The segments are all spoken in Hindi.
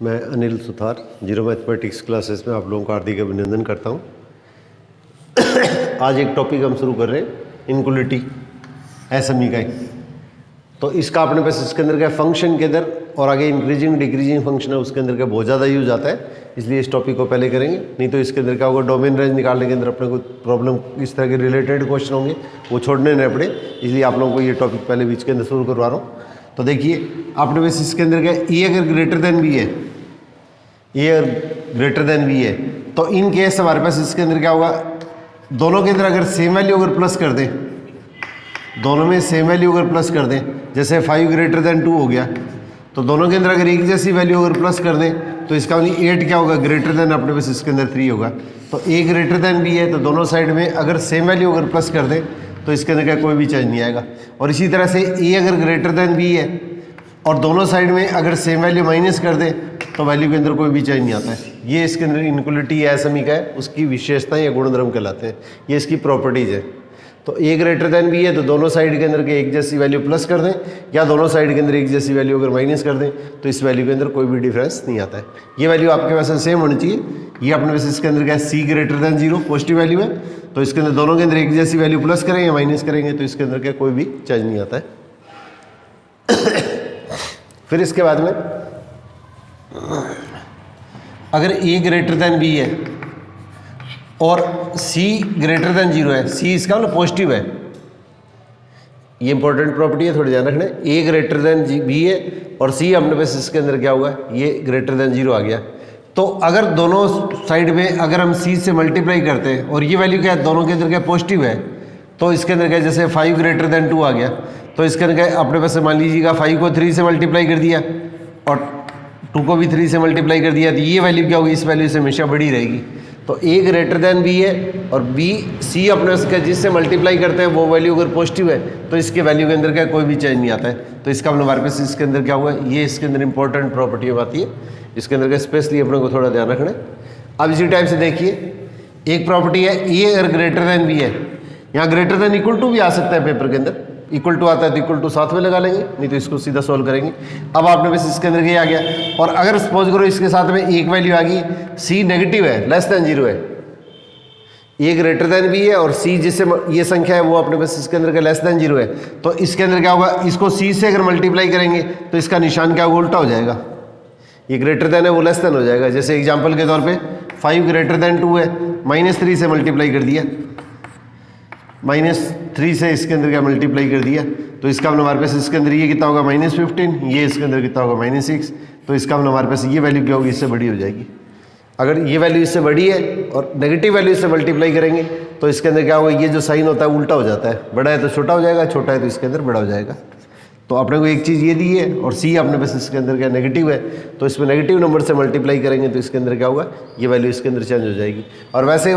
मैं Anil Suthar zero mathematics classes में आप लोगों का हार्दिक अभिनंदन करता हूं। आज एक टॉपिक हम शुरू कर रहे हैं, इनक्वलिटी असमीकाई। तो इसका अपने पास इसके अंदर क्या फंक्शन के अंदर और आगे इंक्रीजिंग डिक्रीजिंग फंक्शन है उसके अंदर क्या बहुत ज़्यादा यूज आता है, इसलिए इस टॉपिक को पहले करेंगे। नहीं तो इसके अंदर क्या होगा, डोमेन रेंज निकालने के अंदर अपने को प्रॉब्लम इस तरह के रिलेटेड क्वेश्चन होंगे, वो छोड़ने नहीं पड़े, इसलिए आप लोगों को ये टॉपिक पहले बीच के अंदर शुरू करवा रहा हूँ। तो देखिए अपने पास इसके अंदर क्या ए अगर ग्रेटर देन बी है, ए अगर ग्रेटर देन बी है, तो इन केस हमारे पास इसके अंदर क्या होगा, दोनों के अंदर अगर सेम वैल्यू अगर प्लस कर दें, दोनों में सेम वैल्यू अगर प्लस कर दें, जैसे 5 ग्रेटर देन 2 हो गया, तो दोनों के अंदर अगर एक जैसी वैल्यू अगर प्लस कर दें तो इसका मतलब 8 क्या होगा, ग्रेटर देन अपने पास इसके अंदर 3 होगा। तो ए ग्रेटर देन बी है, तो दोनों साइड में अगर सेम वैल्यू अगर प्लस कर दें तो इसके अंदर क्या कोई भी चेंज नहीं आएगा। और इसी तरह से ए अगर ग्रेटर देन बी है और दोनों साइड में अगर सेम वैल्यू माइनस कर दें तो वैल्यू के अंदर कोई भी चेंज नहीं आता है। ये इसके अंदर इनक्वलिटी असमीका है, उसकी विशेषताएं या गुणधर्म कहलाते हैं, ये इसकी प्रॉपर्टीज है। तो ए ग्रेटर देन बी है तो दोनों साइड के अंदर के एक जैसी वैल्यू प्लस कर दें, या दोनों साइड के अंदर एक जैसी वैल्यू अगर माइनस कर दें तो इस वैल्यू के अंदर कोई भी डिफरेंस नहीं आता है। ये वैल्यू आपके पास सेम होनी चाहिए। ये अपने पास इसके अंदर क्या है, सी ग्रेटर देन 0 पॉजिटिव वैल्यू है, तो इसके अंदर दोनों के अंदर एक जैसी वैल्यू प्लस करेंगे या माइनस करेंगे तो इसके अंदर क्या कोई भी चेंज नहीं आता है। फिर इसके बाद में अगर ए ग्रेटर देन बी है और सी ग्रेटर देन 0 है, सी इसका मतलब पॉजिटिव है, ये इंपॉर्टेंट प्रॉपर्टी है, थोड़ी ध्यान रखना है। ए ग्रेटर देन बी है और सी अपने पास इसके अंदर क्या होगा, ये ग्रेटर देन 0 आ गया। तो अगर दोनों साइड में अगर हम सी से मल्टीप्लाई करते हैं और ये वैल्यू क्या है, दोनों के अंदर क्या पॉजिटिव है, तो इसके अंदर क्या जैसे 5 ग्रेटर देन 2 आ गया, तो इसके अंदर क्या अपने पास मान लीजिएगा 5 को 3 से मल्टीप्लाई कर दिया और 2 को भी 3 से मल्टीप्लाई कर दिया, तो ये वैल्यू क्या होगी, इस वैल्यू से हमेशा बड़ी रहेगी। तो ए ग्रेटर देन बी है और बी सी अपने उसका जिससे मल्टीप्लाई करते हैं वो वैल्यू अगर पॉजिटिव है तो इसके वैल्यू के अंदर क्या कोई भी चेंज नहीं आता है। तो इसका मतलब हमारे पास इसके अंदर क्या हुआ, ये इसके अंदर इंपॉर्टेंट प्रॉपर्टी आती है, इसके अंदर का स्पेशली अपने को थोड़ा ध्यान रखना है। अब इसी टाइप से देखिए एक प्रॉपर्टी है ए अगर ग्रेटर देन बी है, यहाँ ग्रेटर देन इक्वल टू भी आ सकता है पेपर के अंदर, इक्वल टू आता है तो इक्वल टू साथ में लगा लेंगे, नहीं तो इसको सीधा सॉल्व करेंगे। अब आपने बस इसके अंदर ये आ गया और अगर सपोज करो इसके साथ में एक वैल्यू आ गई, सी नेगेटिव है, लेस देन 0 है, ए ग्रेटर देन बी है और सी जिससे ये संख्या है वो अपने पास इसके अंदर का लेस देन 0 है, तो इसके अंदर क्या होगा, इसको सी से अगर मल्टीप्लाई करेंगे तो इसका निशान क्या उल्टा हो जाएगा, ये ग्रेटर देन है वो लेस देन हो जाएगा। जैसे एग्जाम्पल के तौर पे 5 ग्रेटर देन 2 है, -3 से मल्टीप्लाई कर दिया, -3 से इसके अंदर क्या मल्टीप्लाई कर दिया, तो इसका मतलब हमारे पास इसके अंदर ये कितना होगा -15, ये इसके अंदर कितना होगा -6, तो इसका मतलब हमारे पास ये वैल्यू क्या होगी, इससे बड़ी हो जाएगी। अगर ये वैल्यू इससे बड़ी है और नेगेटिव वैल्यू इससे मल्टीप्लाई करेंगे तो इसके अंदर क्या होगा, ये जो साइन होता है उल्टा हो जाता है, बड़ा है तो छोटा हो जाएगा, छोटा है तो इसके अंदर बड़ा हो जाएगा। तो अपने को एक चीज़ ये दी है और सी अपने पास इसके अंदर क्या नेगेटिव है, तो इसमें नेगेटिव नंबर से मल्टीप्लाई करेंगे तो इसके अंदर क्या होगा, ये वैल्यू इसके अंदर चेंज हो जाएगी। और वैसे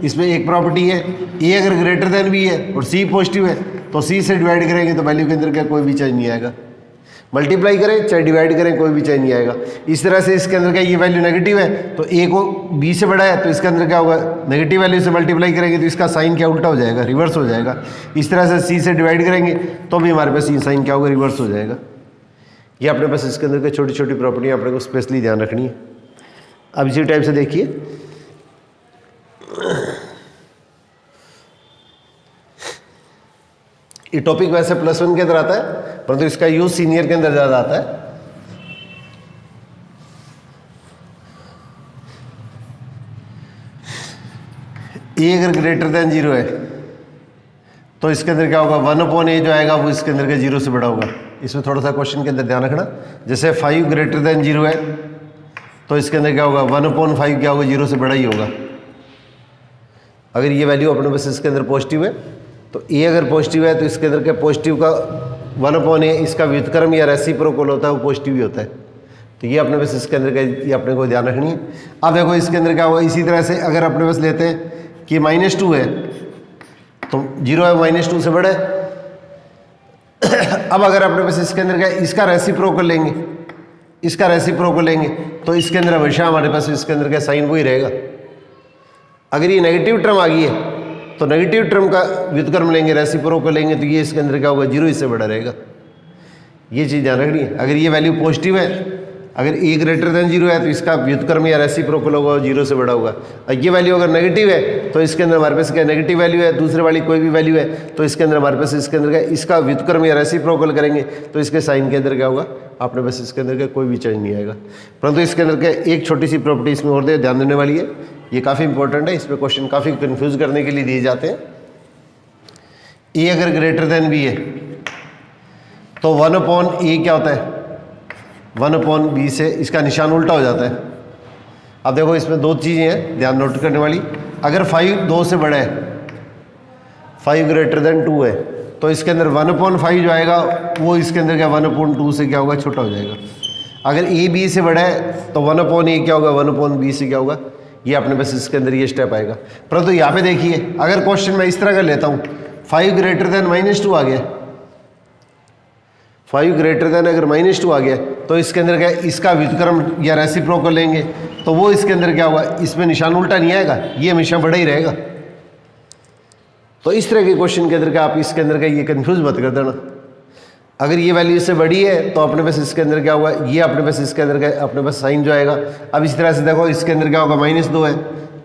इसमें एक प्रॉपर्टी है, ए अगर ग्रेटर देन बी है और सी पॉजिटिव है तो सी से डिवाइड करेंगे तो वैल्यू के अंदर क्या कोई भी चेंज नहीं आएगा, मल्टीप्लाई करें चाहे डिवाइड करें कोई भी चेंज नहीं आएगा। इस तरह से इसके अंदर क्या ये वैल्यू नेगेटिव है तो ए को बी से बड़ा है तो इसके अंदर क्या होगा, नेगेटिव वैल्यू से मल्टीप्लाई करेंगे तो इसका साइन क्या उल्टा हो जाएगा, रिवर्स हो जाएगा। इस तरह से सी से डिवाइड करेंगे तो भी हमारे पास ये साइन क्या होगा, रिवर्स हो जाएगा। ये अपने पास इसके अंदर के छोटी छोटी प्रॉपर्टियाँ अपने को स्पेशली ध्यान रखनी है। अब इसी टाइप से देखिए ये टॉपिक वैसे +1 के अंदर आता है परंतु इसका यूज सीनियर के अंदर ज़्यादा आता है। ए अगर ग्रेटर देन 0 है तो इसके अंदर क्या होगा, 1/a जो आएगा वो इसके अंदर के 0 से बड़ा होगा। इसमें थोड़ा सा क्वेश्चन के अंदर ध्यान रखना, जैसे 5 ग्रेटर देन 0 है तो इसके अंदर क्या होगा, 1/5 क्या होगा, 0 से बड़ा ही होगा। अगर ये वैल्यू अपने पास इसके अंदर पॉजिटिव है तो ए अगर पॉजिटिव है तो इसके अंदर क्या पॉजिटिव का 1/a इसका व्युत्क्रम या रेसिप्रोकल होता है, वो पॉजिटिव ही होता है। तो ये अपने पास इसके अंदर का ये अपने को ध्यान रखनी है। अब देखो इसके अंदर क्या होगा, इसी तरह से अगर अपने पास लेते हैं कि -2 है तो 0 है, -2 से बड़ा है। अब अगर अपने पास इसके अंदर क्या इसका रेसिप्रोकल लेंगे, इसका रेसिप्रोकल लेंगे तो इसके अंदर हमेशा हमारे पास इसके अंदर क्या साइन वही रहेगा। अगर ये नेगेटिव टर्म आ गई है तो नेगेटिव टर्म का व्युत्क्रम लेंगे, रेसिप्रोकल लेंगे तो ये इसके अंदर क्या होगा, 0 इससे बड़ा रहेगा। ये चीज़ ध्यान रखनी है। अगर ये वैल्यू पॉजिटिव है अगर ए ग्रेटर देन 0 है तो इसका व्युत्क्रम या रेसिप्रोकल होगा, 0 से बड़ा होगा। और ये वैल्यू अगर नेगेटिव है तो इसके अंदर हमारे पास क्या नेगेटिव वैल्यू है, दूसरे वाली कोई भी वैल्यू है तो इसके अंदर हमारे पास इसके अंदर क्या इसका व्युत्क्रम या रेसिप्रोकल करेंगे तो इसके साइन के अंदर क्या होगा, आपने बस इसके अंदर का कोई भी चेंज नहीं आएगा। परंतु इसके अंदर क्या एक छोटी सी प्रॉपर्टी इसमें और ध्यान देने वाली है, ये काफ़ी इंपॉर्टेंट है, इस पर क्वेश्चन काफ़ी कन्फ्यूज करने के लिए दिए जाते हैं। ए अगर ग्रेटर देन बी है तो 1/a क्या होता है, 1/b से इसका निशान उल्टा हो जाता है। अब देखो इसमें दो चीज़ें हैं ध्यान नोट करने वाली। अगर 5 2 से बड़ा है, 5 ग्रेटर देन 2 है तो इसके अंदर 1/5 जो आएगा वो इसके अंदर क्या 1/2 से क्या होगा, छोटा हो जाएगा। अगर a b से बड़ा है तो 1/a क्या होगा, 1/b से क्या होगा, ये अपने पास इसके अंदर ये स्टेप आएगा। परंतु यहाँ पे देखिए अगर क्वेश्चन मैं इस तरह का लेता हूँ, 5 ग्रेटर देन -2 आ गया, 5 ग्रेटर देन अगर -2 आ गया तो इसके अंदर क्या इसका व्युत्क्रम या रेसिप्रोकल लेंगे तो वो इसके अंदर क्या होगा, इसमें निशान उल्टा नहीं आएगा, ये हमेशा बड़ा ही रहेगा। तो इस तरह के क्वेश्चन के अंदर क्या आप इसके अंदर का ये कंफ्यूज मत कर देना। अगर ये वैल्यू इससे बड़ी है तो अपने पास इसके अंदर क्या होगा, ये अपने पास इसके अंदर का अपने पास साइन जो आएगा। अब इस तरह से देखो इसके अंदर क्या होगा, -2 है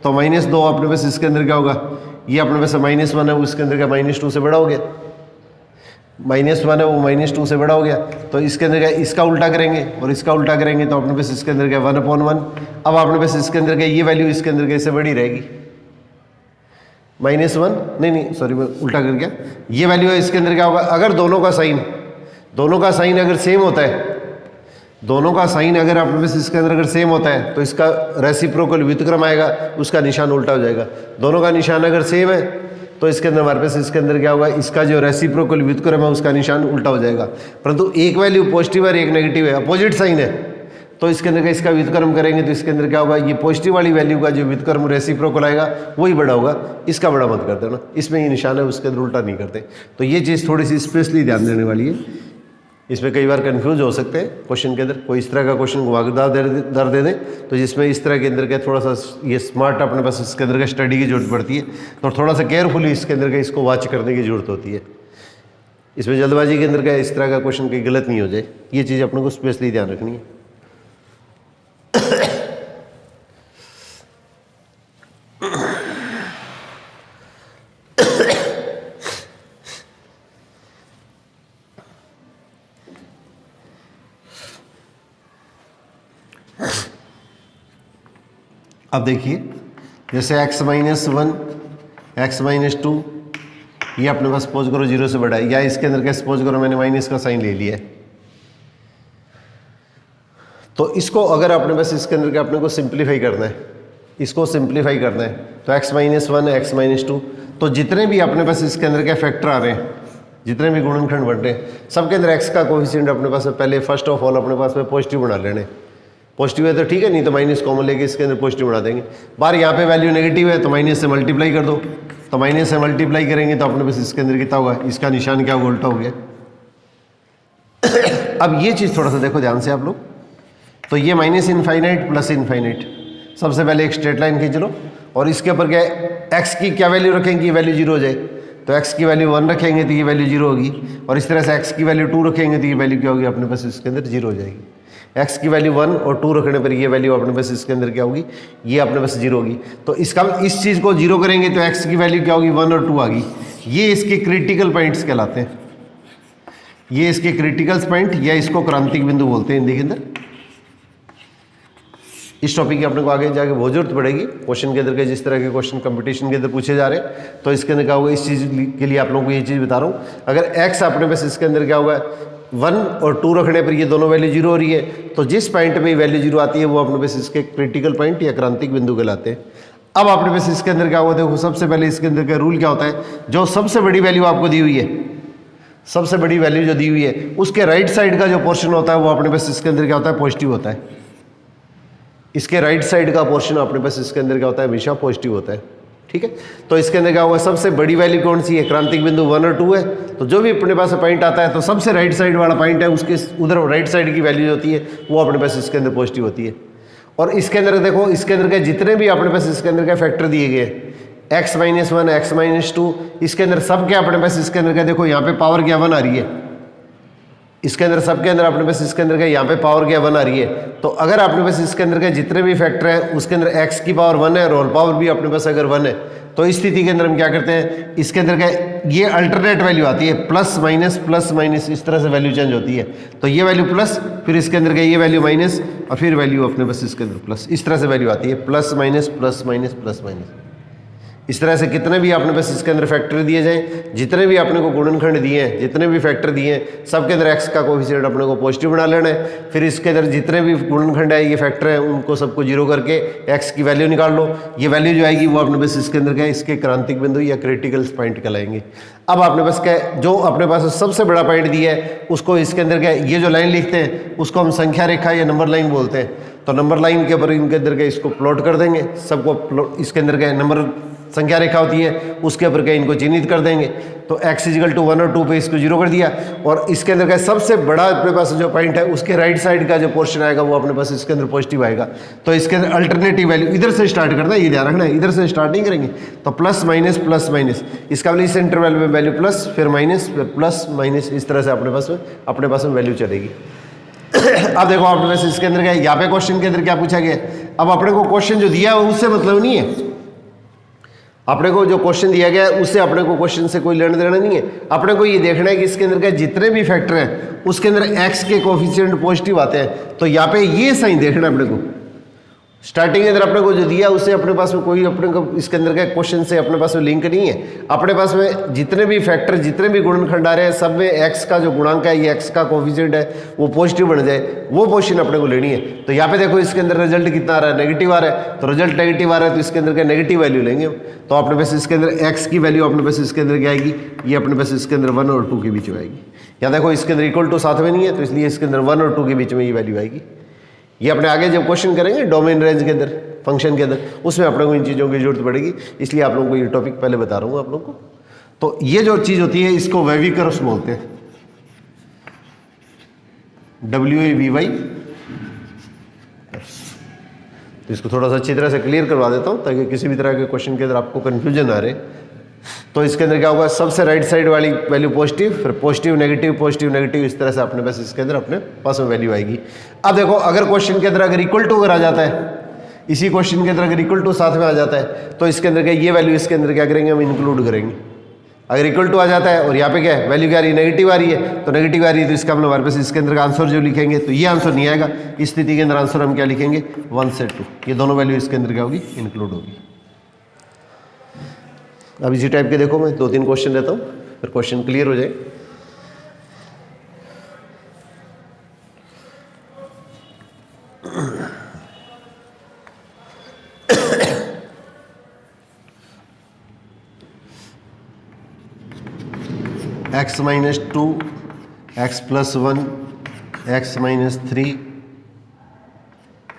तो -2 अपने पास इसके अंदर क्या होगा, ये अपने पास -1 है वो इसके अंदर क्या -2 से बड़ा हो गया, -1 है वो -2 से बड़ा हो गया। तो इसके अंदर क्या इसका उल्टा करेंगे और इसका उल्टा करेंगे तो अपने पास इसके अंदर क्या 1/1। अब अपने पास इसके अंदर क्या ये वैल्यू इसके अंदर कैसे बड़ी रहेगी, -1 नहीं सॉरी मैं उल्टा कर गया, ये वैल्यू है इसके अंदर क्या होगा। अगर दोनों का साइन अगर सेम होता है, दोनों का साइन अगर अपने पास इसके अंदर अगर सेम होता है तो इसका रेसिप्रोकल व्युत्क्रम आएगा, उसका निशान उल्टा हो जाएगा। दोनों का निशान अगर सेम है तो इसके अंदर हमारे पास इसके अंदर क्या होगा, इसका जो रेसिप्रोकल व्युत्क्रम है उसका निशान उल्टा हो जाएगा। परंतु एक वैल्यू पॉजिटिव है और एक नेगेटिव है, अपोजिट साइन है, तो इसके अंदर का इसका व्युत्क्रम करेंगे तो इसके अंदर क्या होगा, ये पॉजिटिव वाली वैल्यू का जो व्युत्क्रम रेसिप्रोकल आएगा वही बड़ा होगा, इसका बड़ा मत कर देना, इसमें ये निशान है उसके अंदर उल्टा नहीं करते। तो ये चीज़ थोड़ी सी स्पेशली ध्यान देने वाली है, इसमें कई बार कंफ्यूज हो सकते हैं क्वेश्चन के अंदर। कोई इस तरह का क्वेश्चन घुमावदार दर दे दें तो जिसमें इस तरह के अंदर का थोड़ा सा ये स्मार्ट अपने पास इसके अंदर का स्टडी की जरूरत पड़ती है, तो थोड़ा सा केयरफुली इसके अंदर का इसको वॉच करने की जरूरत होती है। इसमें जल्दबाजी के अंदर का इस तरह का क्वेश्चन कहीं गलत नहीं हो जाए, ये चीज़ अपने को स्पेशली ध्यान रखनी है। अब देखिए जैसे x-1 x-2 ये अपने पास सपोज करो 0 से बड़ा है, या इसके अंदर क्या सपोज करो मैंने माइनस का साइन ले लिया है, तो इसको अगर अपने पास इसके अंदर क्या अपने को सिंप्लीफाई करना है, इसको सिंप्लीफाई करना है तो x-1 x-2 तो जितने भी अपने पास इसके अंदर क्या फैक्टर आ रहे हैं, जितने भी गुणनखंड बन रहे हैं सबके अंदर x का कोफिशिएंट अपने पास पहले फर्स्ट ऑफ ऑल अपने पास में पॉजिटिव बना लेने। पॉजिटिव है तो ठीक है, नहीं तो माइनस कॉमन लेके इसके अंदर पॉजिटिव बना देंगे। बार यहाँ पे वैल्यू नेगेटिव है तो माइनस से मल्टीप्लाई कर दो, तो माइनस से मल्टीप्लाई करेंगे तो अपने पास इसके अंदर कितना होगा, इसका निशान क्या होगा, उल्टा हो गया। अब ये चीज़ थोड़ा सा देखो ध्यान से आप लोग, तो ये -∞ प्लस इनफाइनाइट, सबसे पहले एक स्ट्रेट लाइन खींच लो और इसके ऊपर क्या है, एक्स की क्या वैल्यू रखेंगे, ये वैल्यू 0 हो जाए, तो एक्स की वैल्यू 1 रखेंगे तो ये वैल्यू 0 होगी, और इस तरह से एक्स की वैल्यू 2 रखेंगे तो ये वैल्यू क्या होगी, अपने पास इसके अंदर 0 हो जाएगी। एक्स की वैल्यू 1 और 2 रखने पर ये वैल्यू अपने पास इसके अंदर क्या होगी, ये अपने पास 0 होगी। तो इसका इस चीज़ को 0 करेंगे तो एक्स की वैल्यू क्या होगी, 1 और 2 आ गई। ये इसके क्रिटिकल पॉइंट्स कहलाते हैं, ये इसके क्रिटिकल पॉइंट या इसको क्रांतिक बिंदु बोलते हैं हिंदी के अंदर। इस टॉपिक की अपने को आगे जाके बहुत जरूरत पड़ेगी क्वेश्चन के अंदर के, जिस तरह के क्वेश्चन कंपटीशन के अंदर पूछे जा रहे हैं, तो इसके अंदर क्या होगा, इस चीज़ के लिए आप लोगों को ये चीज़ बता रहा हूँ। अगर एक्स अपने पास इसके अंदर क्या होगा, 1 और 2 रखने पर ये दोनों वैल्यू 0 हो रही है, तो जिस पॉइंट पे वैल्यू 0 आती है वो अपने पास इसके क्रिटिकल पॉइंट या क्रांतिक बिंदु कहलाते हैं। अब अपने पास इसके अंदर क्या होता है, सबसे पहले इसके अंदर का रूल क्या होता है, जो सबसे बड़ी वैल्यू आपको दी हुई है, सबसे बड़ी वैल्यू जो दी हुई है उसके राइट साइड का जो पोर्शन होता है वो अपने पास इसके अंदर क्या होता है, पॉजिटिव होता है। इसके राइट साइड का पोर्शन अपने पास इसके अंदर क्या होता है, हमेशा पॉजिटिव होता है। ठीक है, तो इसके अंदर क्या होगा, सबसे बड़ी वैल्यू कौन सी है, क्रांतिक बिंदु 1 और 2 है, तो जो भी अपने पास पॉइंट आता है तो सबसे राइट साइड वाला पॉइंट है, उसके उधर राइट साइड की वैल्यू होती है वो अपने पास इसके अंदर पॉजिटिव होती है। और इसके अंदर देखो, इसके अंदर के जितने भी अपने पास इसके अंदर के फैक्टर दिए गए, x-1 x-2, इसके अंदर सब क्या अपने पास इसके अंदर का देखो, यहाँ पे पावर क्या 1 आ रही है, इसके अंदर सबके अंदर अपने पास इसके अंदर का यहाँ पे पावर क्या 1 आ रही है। तो अगर अपने पास इसके अंदर के जितने भी फैक्टर हैं उसके अंदर x की पावर 1 है और होल पावर भी अपने पास अगर 1 है, तो इस स्थिति के अंदर हम क्या करते हैं, इसके अंदर का ये अल्टरनेट वैल्यू आती है प्लस माइनस इस तरह से वैल्यू चेंज होती है। तो ये वैल्यू प्लस, फिर इसके अंदर का ये वैल्यू माइनस, और फिर वैल्यू अपने पास इसके अंदर प्लस, इस तरह से वैल्यू आती है प्लस माइनस। इस तरह से कितने भी आपने पास इसके अंदर फैक्टर दिए जाएं, जितने भी आपने को गुणनखंड दिए हैं, जितने भी फैक्टर दिए हैं, सबके अंदर x का कोफिशिएंट अपने को पॉजिटिव बना लेना है। फिर इसके अंदर जितने भी गुणनखंड है, ये फैक्टर हैं, उनको सबको जीरो करके x की वैल्यू निकाल लो। ये वैल्यू जो आएगी वो अपने पास इसके अंदर क्या है, इसके क्रांतिक बिंदु या क्रिटिकल पॉइंट कहलाएंगे। अब आपने पास क्या है, जो अपने पास सबसे बड़ा पॉइंट दिया है उसको इसके अंदर क्या है, ये जो लाइन लिखते हैं उसको हम संख्या रेखा या नंबर लाइन बोलते हैं। तो नंबर लाइन के ऊपर इनके अंदर क्या इसको प्लॉट कर देंगे, सबको इसके अंदर क्या नंबर संख्या रेखा होती है उसके ऊपर क्या इनको चिन्हित कर देंगे। तो x = 1 और 2 पे इसको जीरो कर दिया, और इसके अंदर का सबसे बड़ा अपने पास जो पॉइंट है उसके राइट साइड का जो पोर्शन आएगा वो अपने पास इसके अंदर पॉजिटिव आएगा। तो इसके अंदर अल्टरनेटिव वैल्यू इधर से स्टार्ट करना है, ये ध्यान रखना है, इधर से स्टार्ट नहीं करेंगे। तो प्लस माइनस इसका मतलब इस इंटरवल में वैल्यू प्लस, फिर माइनस, फिर प्लस माइनस, इस तरह से अपने पास में वैल्यू चलेगी। अब देखो अपने पास इसके अंदर क्या, यहाँ पे क्वेश्चन के अंदर क्या पूछा गया। अब अपने को क्वेश्चन जो दिया है उससे मतलब नहीं है, अपने को जो क्वेश्चन दिया गया है उससे अपने को क्वेश्चन से कोई लेना देना नहीं है। अपने को ये देखना है कि इसके अंदर के जितने भी फैक्टर हैं उसके अंदर x के कोफिशिएंट पॉजिटिव आते हैं। तो यहाँ पे ये साइन देखना है अपने को, स्टार्टिंग के अंदर अपने को जो दिया उससे अपने पास में कोई अपने को इसके अंदर का क्वेश्चन से अपने पास में लिंक नहीं है। अपने पास में जितने भी फैक्टर, जितने भी गुणनखंड आ रहे हैं, सब में x का जो गुणांक है, ये x का कोफिशिएंट है, वो पॉजिटिव बन जाए, वो पोजीशन अपने को लेनी है। तो यहाँ पे देखो इसके अंदर रिजल्ट कितना आ रहा है, नेगेटिव आ रहा है। तो रिजल्ट नेगेटिव आ रहा है तो इसके अंदर का नेगेटिव वैल्यू लेंगे। तो अपने पास इसके अंदर x की वैल्यू अपने पास इसके अंदर क्या आएगी, ये अपने पास इसके अंदर 1 और 2 के बीच में आएगी। यहाँ देखो इसके अंदर इक्वल टू साथ में नहीं है, तो इसलिए इसके अंदर 1 और 2 के बीच में ये वैल्यू आएगी। ये अपने आगे जब क्वेश्चन करेंगे डोमेन रेंज के अंदर, फंक्शन के अंदर, उसमें अपने को इन चीज़ों की जरूरत पड़ेगी, इसलिए आप लोगों को ये टॉपिक पहले बता रहा हूँ आप लोगों को। तो ये जो चीज़ होती है इसको वेविकर्व्स बोलते हैं, WAVY। तो इसको थोड़ा सा अच्छी तरह से क्लियर करवा देता हूँ ताकि किसी भी तरह के क्वेश्चन के अंदर आपको कन्फ्यूजन आ रहे। तो इसके अंदर क्या होगा, सबसे राइट साइड वाली वैल्यू पॉजिटिव, फिर पॉजिटिव नेगेटिव, इस तरह से अपने पास इसके अंदर अपने पास में वैल्यू आएगी। अब देखो अगर क्वेश्चन के अंदर अगर इक्वल टू अगर आ जाता है, इसी क्वेश्चन के अंदर अगर इक्वल टू साथ में आ जाता है, तो इसके अंदर क्या ये वैल्यू इसके अंदर क्या करेंगे, हम इंक्लूड करेंगे। अगर इक्वल टू आ जाता है और यहाँ पे क्या है वैल्यू क्या आ रही है, नेगेटिव आ रही है, तो नेगेटिव आ रही है तो इसका मतलब हमारे पास इसके अंदर का आंसर जो लिखेंगे, तो ये आंसर नहीं आएगा। इस स्थिति के अंदर आंसर हम क्या लिखेंगे, 1 से 2, ये दोनों वैल्यू इसके अंदर क्या होगी, इंक्लूड होगी। अब इसी टाइप के देखो मैं 2-3 क्वेश्चन लेता हूँ, फिर क्वेश्चन क्लियर हो जाए। x - 2, x + 1, x - 3,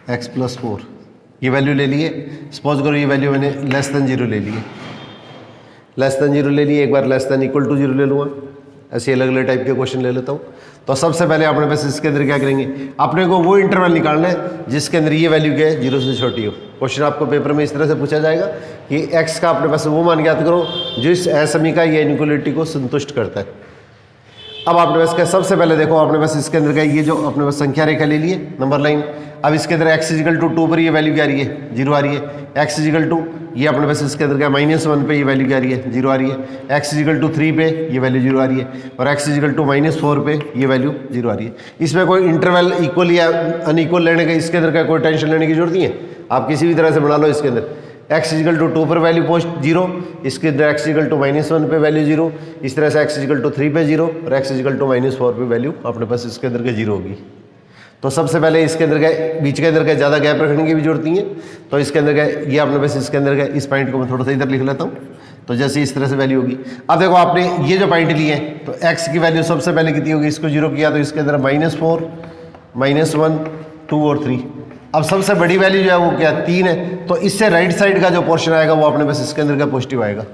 x + 4, ये वैल्यू ले लिए। सपोज करो ये वैल्यू मैंने लेस देन 0 ले लिए, लेस देन 0 ले लिए, एक बार लेस देन इक्वल टू 0 ले लूँगा। ऐसे अलग अलग टाइप के क्वेश्चन ले लेता हूँ। तो सबसे पहले अपने पास इसके अंदर क्या करेंगे, अपने को वो इंटरवल निकालना है जिसके अंदर ये वैल्यू क्या है, 0 से छोटी हो। क्वेश्चन आपको पेपर में इस तरह से पूछा जाएगा कि x का अपने पास वो मान ज्ञात करो जो इस असमीका या इनइक्वालिटी को संतुष्ट करता है। अब अपने पास क्या, सबसे पहले देखो अपने पास इसके अंदर का ये जो अपने पास संख्या रेखा ले लिए, नंबर लाइन। अब इसके अंदर x = 2 पर ये वैल्यू क्या आ रही है, 0 आ रही है। x = ये अपने पास इसके अंदर क्या -1 पे ये वैल्यू क्या आ रही है, 0 आ रही है। x = 3 पे ये वैल्यू 0 आ रही है, और x = -4 पे ये वैल्यू 0 आ रही है। इसमें कोई इंटरवल इक्वल या अनइक्वल लेने का इसके अंदर का कोई टेंशन लेने की जरूरत नहीं है, आप किसी भी तरह से बना लो। इसके अंदर x = 2 पर वैल्यू 0, इसके अंदर x = -1 पे वैल्यू 0, इस तरह से x = 3 पे 0, और x = -4 पे वैल्यू अपने पास इसके अंदर के 0 होगी। तो सबसे पहले इसके अंदर का बीच के अंदर का ज़्यादा गैप रखने की भी जरूरत नहीं है। तो इसके अंदर का ये अपने पास इसके अंदर का इस पॉइंट को मैं थोड़ा सा इधर लिख लेता हूँ, तो जैसे इस तरह से वैल्यू होगी। अब देखो आपने ये जो पॉइंट लिए हैं, तो x की वैल्यू सबसे पहले कितनी होगी, इसको 0 किया तो इसके अंदर -4, -1, 2 और 3। अब सबसे बड़ी वैल्यू जो है वो क्या, 3 है। तो इससे राइट साइड का जो पोर्शन आएगा वो अपने पास इसके अंदर का पॉजिटिव आएगा।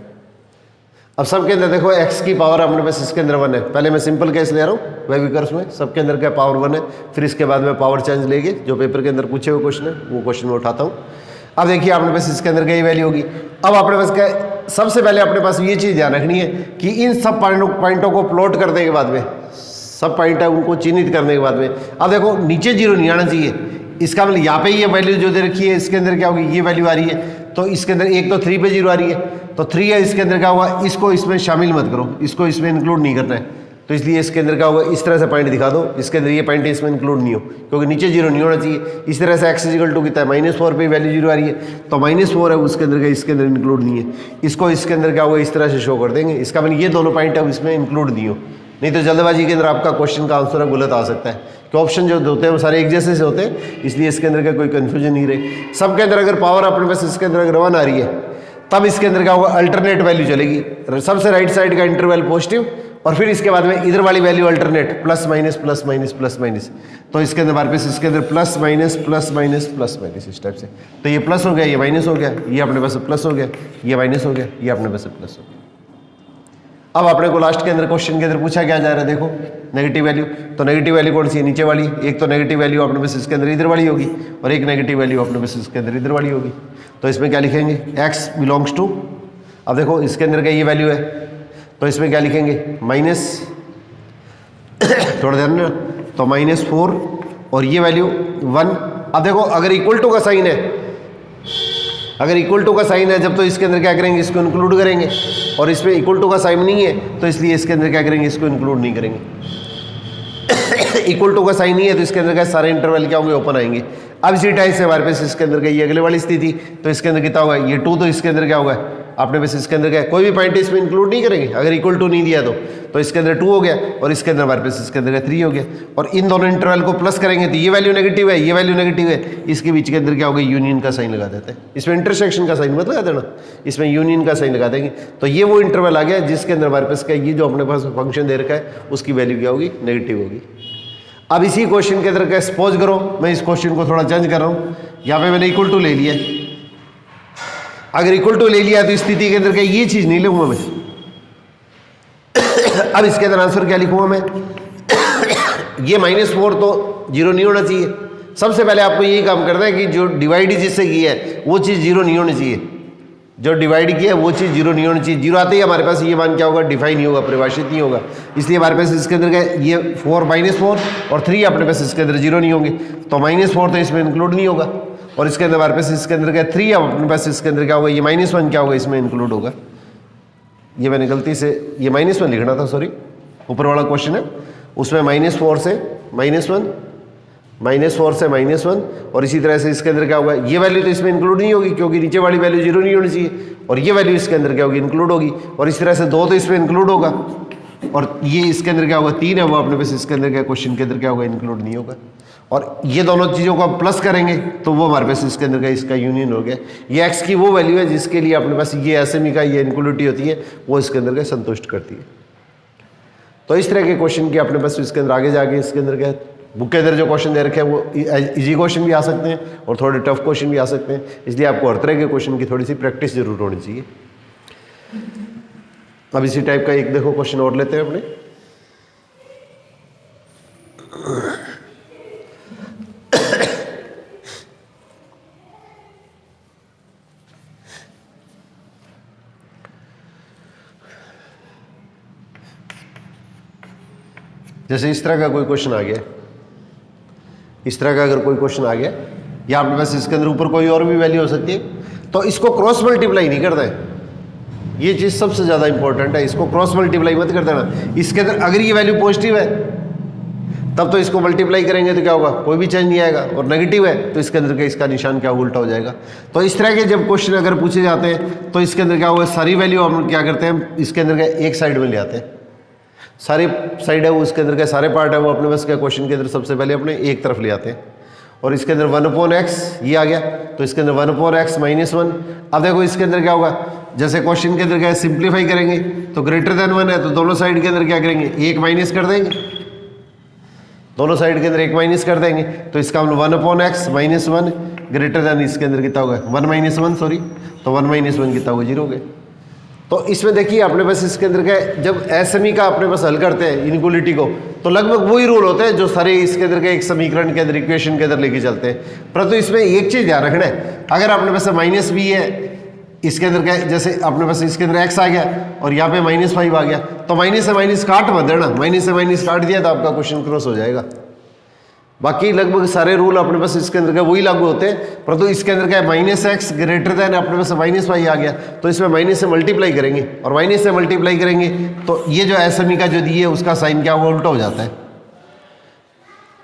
अब सबके अंदर देखो x की पावर अपने पास इसके अंदर 1 है। पहले मैं सिंपल केस ले रहा हूँ वेविकर्व्स में, सबके अंदर क्या पावर 1 है। फिर इसके बाद में पावर चेंज लेके जो पेपर के अंदर पूछे हुए क्वेश्चन है वो क्वेश्चन में उठाता हूँ। अब देखिए अपने पास इसके अंदर क्या ये वैल्यू होगी। अब अपने पास क्या, सबसे पहले अपने पास ये चीज़ ध्यान रखनी है कि इन सब पॉइंटों को प्लॉट करने के बाद में सब पॉइंट है उनको चिन्हित करने के बाद में अब देखो नीचे जीरो नहीं आना चाहिए, इसका मतलब यहाँ पे ये वैल्यू जो दे रखी है इसके अंदर क्या होगी, ये वैल्यू आ रही है, तो इसके अंदर एक तो 3 पे जीरो आ रही है, तो 3 है, इसके अंदर क्या होगा, इसको इसमें शामिल मत करो, इसको इसमें इंक्लूड नहीं करना है, तो इसलिए इसके अंदर क्या होगा, इस तरह से पॉइंट दिखा दो, इसके अंदर ये पॉइंट इसमें इंक्लूड नहीं हो, क्योंकि नीचे जीरो नहीं होना चाहिए। इस तरह से x इक्वल टू कितना है, -4 पे वैल्यू जीरो आ रही है, तो -4 है उसके अंदर का, इसके अंदर इंक्लूड नहीं है, इसको इसके अंदर क्या होगा, इस तरह से शो कर देंगे, इसका मतलब ये दोनों पॉइंट है इसमें इंक्लूड नहीं हो, नहीं तो जल्दबाजी के अंदर आपका क्वेश्चन का आंसर गलत आ सकता है, कि ऑप्शन जो होते हैं वो सारे एक जैसे से होते हैं, इसलिए इसके अंदर का कोई कन्फ्यूजन नहीं रहे। सबके अंदर अगर पावर अपने पास इसके अंदर अगर 1 आ रही है, तब इसके अंदर क्या होगा, अल्टरनेट वैल्यू चलेगी, सबसे राइट साइड का इंटरवल पॉजिटिव और फिर इसके बाद में इधर वाली value alternate plus minus plus minus plus minus, तो इसके अंदर हमारे पास इसके अंदर plus minus plus minus plus minus इस टाइप से, तो ये प्लस हो गया, ये माइनस हो गया, ये अपने पास प्लस हो गया, ये माइनस हो गया, ये अपने पास प्लस हो गया। अब अपने को लास्ट के अंदर क्वेश्चन के अंदर पूछा क्या जा रहा है, देखो नेगेटिव वैल्यू, तो नेगेटिव वैल्यू कौन सी है, नीचे वाली, एक तो नेगेटिव वैल्यू अपने पास इसके अंदर इधर वाली होगी और एक नेगेटिव वैल्यू अपने पास इसके अंदर इधर वाली होगी, तो इसमें क्या लिखेंगे, x बिलोंग्स टू, अब देखो इसके अंदर का ये वैल्यू है, तो इसमें क्या लिखेंगे, माइनस थोड़ा ध्यान ना, तो -4 और ये वैल्यू 1। अब देखो अगर इक्वल टू का साइन है, अगर इक्वल टू का साइन है जब, तो इसके अंदर क्या करेंगे, इसको इंक्लूड करेंगे, और इसमें इक्वल टू का साइन नहीं है तो इसलिए इसके अंदर क्या करेंगे, इसको इंक्लूड नहीं करेंगे। इक्वल टू का साइन नहीं है तो इसके अंदर क्या सारे इंटरवल क्या होंगे, ओपन आएंगे। अब इसी टाइप से हमारे पास इसके अंदर का ये अगले वाली स्थिति, तो इसके अंदर कितना होगा, ये 2, तो इसके अंदर क्या होगा, आपने बस इसके अंदर क्या कोई भी पॉइंट इसमें इंक्लूड नहीं करेंगे, अगर इक्वल टू नहीं दिया तो इसके अंदर 2 हो गया और इसके अंदर हमारे पास इसके अंदर 3 हो गया, और इन दोनों इंटरवल को प्लस करेंगे तो ये वैल्यू नेगेटिव है, ये वैल्यू नेगेटिव है, इसके बीच के अंदर क्या होगा, यूनियन का साइन लगा देते हैं, इसमें इंटरसेक्शन का साइन मत लगा देना, इसमें यूनियन का साइन लगा देंगे, तो ये वो इंटरवल आ गया जिसके अंदर हमारे पास क्या, ये जो अपने पास फंक्शन दे रखा है उसकी वैल्यू क्या होगी, नेगेटिव होगी। अब इसी क्वेश्चन के अंदर क्या, सपोज करो मैं इस क्वेश्चन को थोड़ा चेंज कर रहा हूँ, यहाँ पे मैंने इक्वल टू ले लिया, अगर इक्वल टू ले लिया तो स्थिति के अंदर क्या ये चीज नहीं लिखूंगा मैं। अब इसके अंदर आंसर क्या लिखूंगा मैं, ये -4 तो जीरो नहीं होना चाहिए, सबसे पहले आपको यही काम करना है कि जो डिवाइड जिससे की है वो चीज़ जीरो नहीं होनी चाहिए, जो डिवाइड किया है वो चीज़ जीरो नहीं होनी चाहिए, जीरो आते ही हमारे पास ये मान क्या होगा, डिफाइन नहीं होगा, परिभाषित नहीं होगा, इसलिए हमारे पास इसके अंदर क्या ये 4 -4 और 3 अपने पास इसके अंदर जीरो नहीं होंगे, तो -4 तो इसमें इंक्लूड नहीं होगा, और इसके अंदर हमारे पास इसके अंदर क्या 3 अब अपने पास इसके अंदर क्या होगा, ये -1 क्या होगा, इसमें इंक्लूड होगा, ये मैंने गलती से ये -1 लिखना था, सॉरी, ऊपर वाला क्वेश्चन है उसमें -4 से -1 -4 से -1, और इसी तरह से इसके अंदर क्या होगा, ये वैल्यू तो इसमें इंक्लूड नहीं होगी क्योंकि नीचे वाली वैल्यू जीरो नहीं होनी चाहिए, और ये वैल्यू इसके अंदर क्या होगी, इंक्लूड होगी, और इस तरह से 2 तो इसमें इंक्लूड होगा, और ये इसके अंदर क्या होगा 3 है वो अपने पास इसके अंदर क्या क्वेश्चन के अंदर क्या होगा, इंक्लूड नहीं होगा, और ये दोनों चीज़ों को आप प्लस करेंगे तो वो हमारे पास इसके अंदर का इसका यूनियन हो गया। ये x की वो वैल्यू है जिसके लिए अपने पास ये एसएमई का ये इनक्लूडिटी होती है, वो इसके अंदर का संतुष्ट करती है। तो इस तरह के क्वेश्चन की अपने पास इसके अंदर आगे जाके इसके अंदर क्या बुक के अंदर जो क्वेश्चन दे रखे हैं वो इजी क्वेश्चन भी आ सकते हैं और थोड़े टफ क्वेश्चन भी आ सकते हैं, इसलिए आपको हर तरह के क्वेश्चन की थोड़ी सी प्रैक्टिस जरूर होनी चाहिए। अब इसी टाइप का एक देखो क्वेश्चन और लेते हैं अपने। जैसे इस तरह का कोई क्वेश्चन आ गया, इस तरह का अगर कोई क्वेश्चन आ गया या आपके पास इसके अंदर ऊपर कोई और भी वैल्यू हो सकती है, तो इसको क्रॉस मल्टीप्लाई नहीं करता है, ये चीज़ सबसे ज़्यादा इंपॉर्टेंट है, इसको क्रॉस मल्टीप्लाई मत कर देना। इसके अंदर अगर ये वैल्यू पॉजिटिव है तब तो इसको मल्टीप्लाई करेंगे तो क्या होगा, कोई भी चेंज नहीं आएगा, और नेगेटिव है तो इसके अंदर का इसका निशान क्या उल्टा हो जाएगा। तो इस तरह के जब क्वेश्चन अगर पूछे जाते हैं तो इसके अंदर क्या होगा, सारी वैल्यू हम क्या करते हैं इसके अंदर का एक साइड में ले आते हैं, सारी साइड है वो इसके अंदर के सारे पार्ट है वो अपने पास क्या क्वेश्चन के अंदर सबसे पहले अपने एक तरफ ले आते हैं, और इसके अंदर 1/x ये आ गया, तो इसके अंदर 1/x -1। अब देखो इसके अंदर क्या होगा, जैसे क्वेश्चन के अंदर क्या सिंप्लीफाई करेंगे तो ग्रेटर देन 1 है तो दोनों साइड के अंदर क्या करेंगे, एक माइनस कर देंगे, दोनों साइड के अंदर एक माइनस कर देंगे, तो इसका हम 1/x -1 ग्रेटर देन इसके अंदर कितना होगा 1 - 1 सॉरी, तो 1 - 1 कितना होगा 0 हो गया। तो इसमें देखिए अपने पास इसके अंदर क्या जब एसएमई का अपने पास हल करते हैं इनइक्वालिटी को तो लगभग वही रूल होते हैं जो सारे इसके अंदर के एक समीकरण के अंदर इक्वेशन के अंदर लेके चलते हैं, परंतु इसमें एक चीज़ ध्यान रखना है, अगर अपने पास -b है इसके अंदर क्या है, जैसे अपने पास इसके अंदर x आ गया और यहाँ पे -5 आ गया, तो माइनस से माइनस काट मत देना, माइनस से माइनस काट दिया तो आपका क्वेश्चन क्रॉस हो जाएगा। बाकी लगभग सारे रूल अपने पास इसके अंदर क्या वही लागू होते हैं, परंतु इसके अंदर क्या है -x ग्रेटर देन अपने पास -5 आ गया, तो इसमें माइनस से मल्टीप्लाई करेंगे और माइनस से मल्टीप्लाई करेंगे तो ये जो एसएमई का जो दिए है उसका साइन क्या हुआ, उल्टा हो जाता है।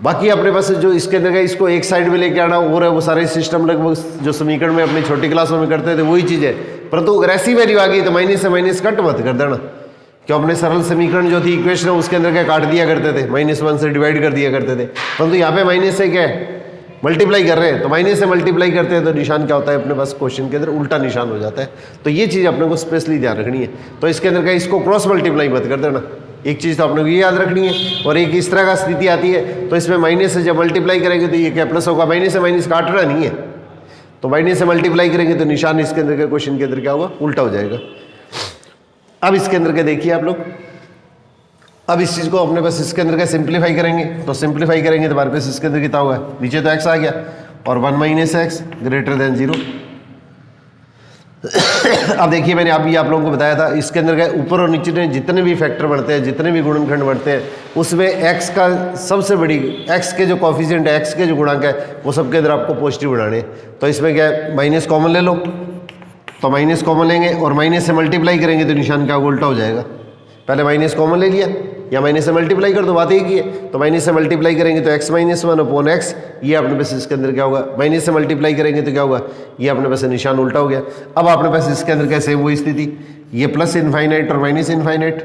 बाकी अपने पास जो इसके अंदर है इसको एक साइड में लेके आना और है वो सारे सिस्टम लगभग जो समीकरण में अपनी छोटी क्लासों में करते थे वही चीज़ है, परंतु अगर ऐसी वैल्यू आ गई तो माइनस से माइनस कट मत कर देना, क्यों अपने सरल समीकरण जो थी इक्वेशन है उसके अंदर क्या काट दिया करते थे, -1 से डिवाइड कर दिया करते थे, परंतु यहाँ पे माइनस से क्या है मल्टीप्लाई कर रहे हैं, तो माइनस से मल्टीप्लाई करते हैं तो निशान क्या होता है अपने पास क्वेश्चन के अंदर उल्टा निशान हो जाता है। तो ये चीज़ अपने को स्पेशली ध्यान रखनी है। तो इसके अंदर क्या इसको क्रॉस मल्टीप्लाई मत कर देना, एक चीज़ तो आपने को ये याद रखनी है। और एक इस तरह का स्थिति आती है तो इसमें माइनस से जब मल्टीप्लाई करेंगे तो ये क्या प्लस होगा, माइनस से माइनस काटना नहीं है, तो माइनस से मल्टीप्लाई करेंगे तो निशान इसके अंदर के क्वेश्चन के अंदर क्या होगा, उल्टा हो जाएगा। अब इसके अंदर क्या देखिए आप लोग, अब इस चीज़ को अपने पास इसके अंदर क्या सिंप्लीफाई करेंगे, तो सिंप्लीफाई करेंगे तो हमारे पास इसके अंदर कितना होगा, नीचे तो x आ गया और 1 - x ग्रेटर देन 0। अब देखिए मैंने अभी आप लोगों को बताया था इसके अंदर क्या ऊपर और नीचे में जितने भी फैक्टर बढ़ते हैं, जितने भी गुणनखंड बढ़ते हैं, उसमें x का सबसे बड़ी x के जो कॉफिशिएंट है, x के जो गुणांक है वो सबके अंदर आपको पॉजिटिव बढ़ाने हैं। तो इसमें क्या है माइनस कॉमन ले लो, तो माइनस कॉमन लेंगे और माइनस से मल्टीप्लाई करेंगे तो निशान क्या उल्टा हो जाएगा। पहले माइनस कॉमन ले लिया या माइनस से मल्टीप्लाई कर दो, बात एक ही है। तो माइनस से मल्टीप्लाई करेंगे तो x - 1 अपॉन x, ये अपने पास इसके अंदर क्या होगा, माइनस से मल्टीप्लाई करेंगे तो क्या होगा, ये अपने पास निशान उल्टा हो गया। अब अपने पास इसके अंदर कैसे वही स्थिति, ये प्लस इनफाइनाइट और माइनस इनफाइनाइट,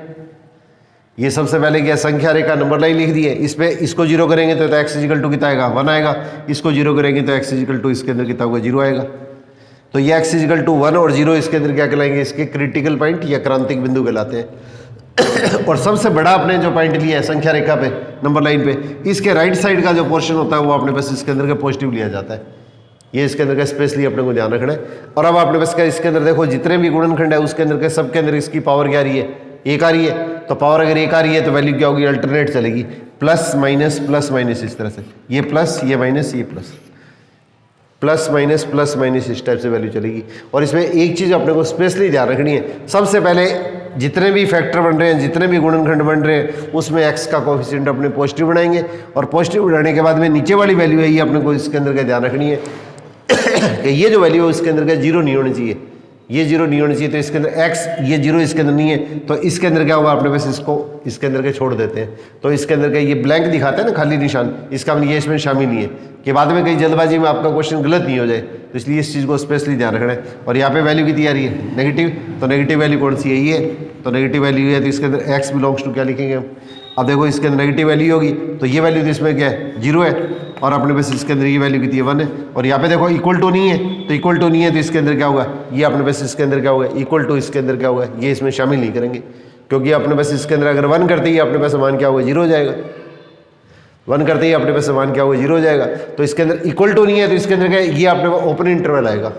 ये सबसे पहले क्या संख्या रेखा नंबर लाइन लिख दी है, इस पे इसको जीरो करेंगे तो x = कितना आएगा, 1 आएगा, इसको जीरो करेंगे तो x = इसके अंदर कितना होगा, 0 आएगा। तो ये x = 1 और 0 इसके अंदर क्या कहलाएंगे, इसके क्रिटिकल पॉइंट या क्रांतिक बिंदु कहलाते हैं। और सबसे बड़ा आपने जो पॉइंट लिया है संख्या रेखा पे नंबर लाइन पे, इसके राइट साइड का जो पोर्शन होता है वो अपने पास इसके अंदर का पॉजिटिव लिया जाता है। ये इसके अंदर का स्पेशली अपने को ध्यान रखना है। और अब आपने पास क्या इसके अंदर देखो जितने भी गुणनखंड है उसके अंदर के सबके अंदर इसकी पावर क्या आ रही है, 1 आ रही है। तो पावर अगर 1 आ रही है तो वैल्यू क्या होगी, अल्टरनेट चलेगी, प्लस माइनस इस तरह से, ये प्लस ये माइनस ये प्लस, प्लस माइनस इस टाइप से वैल्यू चलेगी। और इसमें एक चीज़ अपने को स्पेशली ध्यान रखनी है, सबसे पहले जितने भी फैक्टर बन रहे हैं, जितने भी गुणनखंड बन रहे हैं उसमें x का कोएफिशिएंट अपने पॉजिटिव बनाएंगे और पॉजिटिव बनाने के बाद में नीचे वाली वैल्यू है ये अपने को इसके अंदर का ध्यान रखनी है कि ये जो वैल्यू है इसके अंदर का 0 नहीं होनी चाहिए, ये 0 नहीं होनी चाहिए। तो इसके अंदर x ये 0 इसके अंदर नहीं है, तो इसके अंदर क्या होगा अपने पास इसको इसके अंदर के छोड़ देते हैं। तो इसके अंदर का ये ब्लैंक दिखाते हैं ना खाली निशान, इसका मतलब ये इसमें शामिल नहीं है कि बाद में कहीं जल्दबाजी में आपका क्वेश्चन गलत नहीं हो जाए। तो इसलिए इस चीज़ को स्पेशली ध्यान रखना है। और यहाँ पे वैल्यू कितनी आ रही है, नेगेटिव, तो नेगेटिव वैल्यू कौन सी है, ये, तो नेगेटिव वैल्यू है तो इसके अंदर x बिलोंग्स टू क्या लिखेंगे हम। अब देखो इसके अंदर नेगेटिव वैल्यू होगी तो ये वैल्यू तो इसमें क्या है 0 है और अपने पास इसके अंदर ये वैल्यू कितनी है 1 है। और यहाँ पे देखो इक्वल टू नहीं है, तो इक्वल टू नहीं है तो इसके अंदर क्या होगा, ये अपने पास इसके अंदर क्या होगा, इक्वल टू इसके अंदर क्या होगा, ये इसमें शामिल नहीं करेंगे क्योंकि अपने पास इसके अंदर अगर 1 करते ही अपने पास मान क्या होगा, 0 हो जाएगा। 1 करते ही अपने पास मान क्या होगा, 0 हो जाएगा। तो इसके अंदर इक्वल टू नहीं है तो इसके अंदर क्या है, ये अपने पास ओपन इंटरवल आएगा।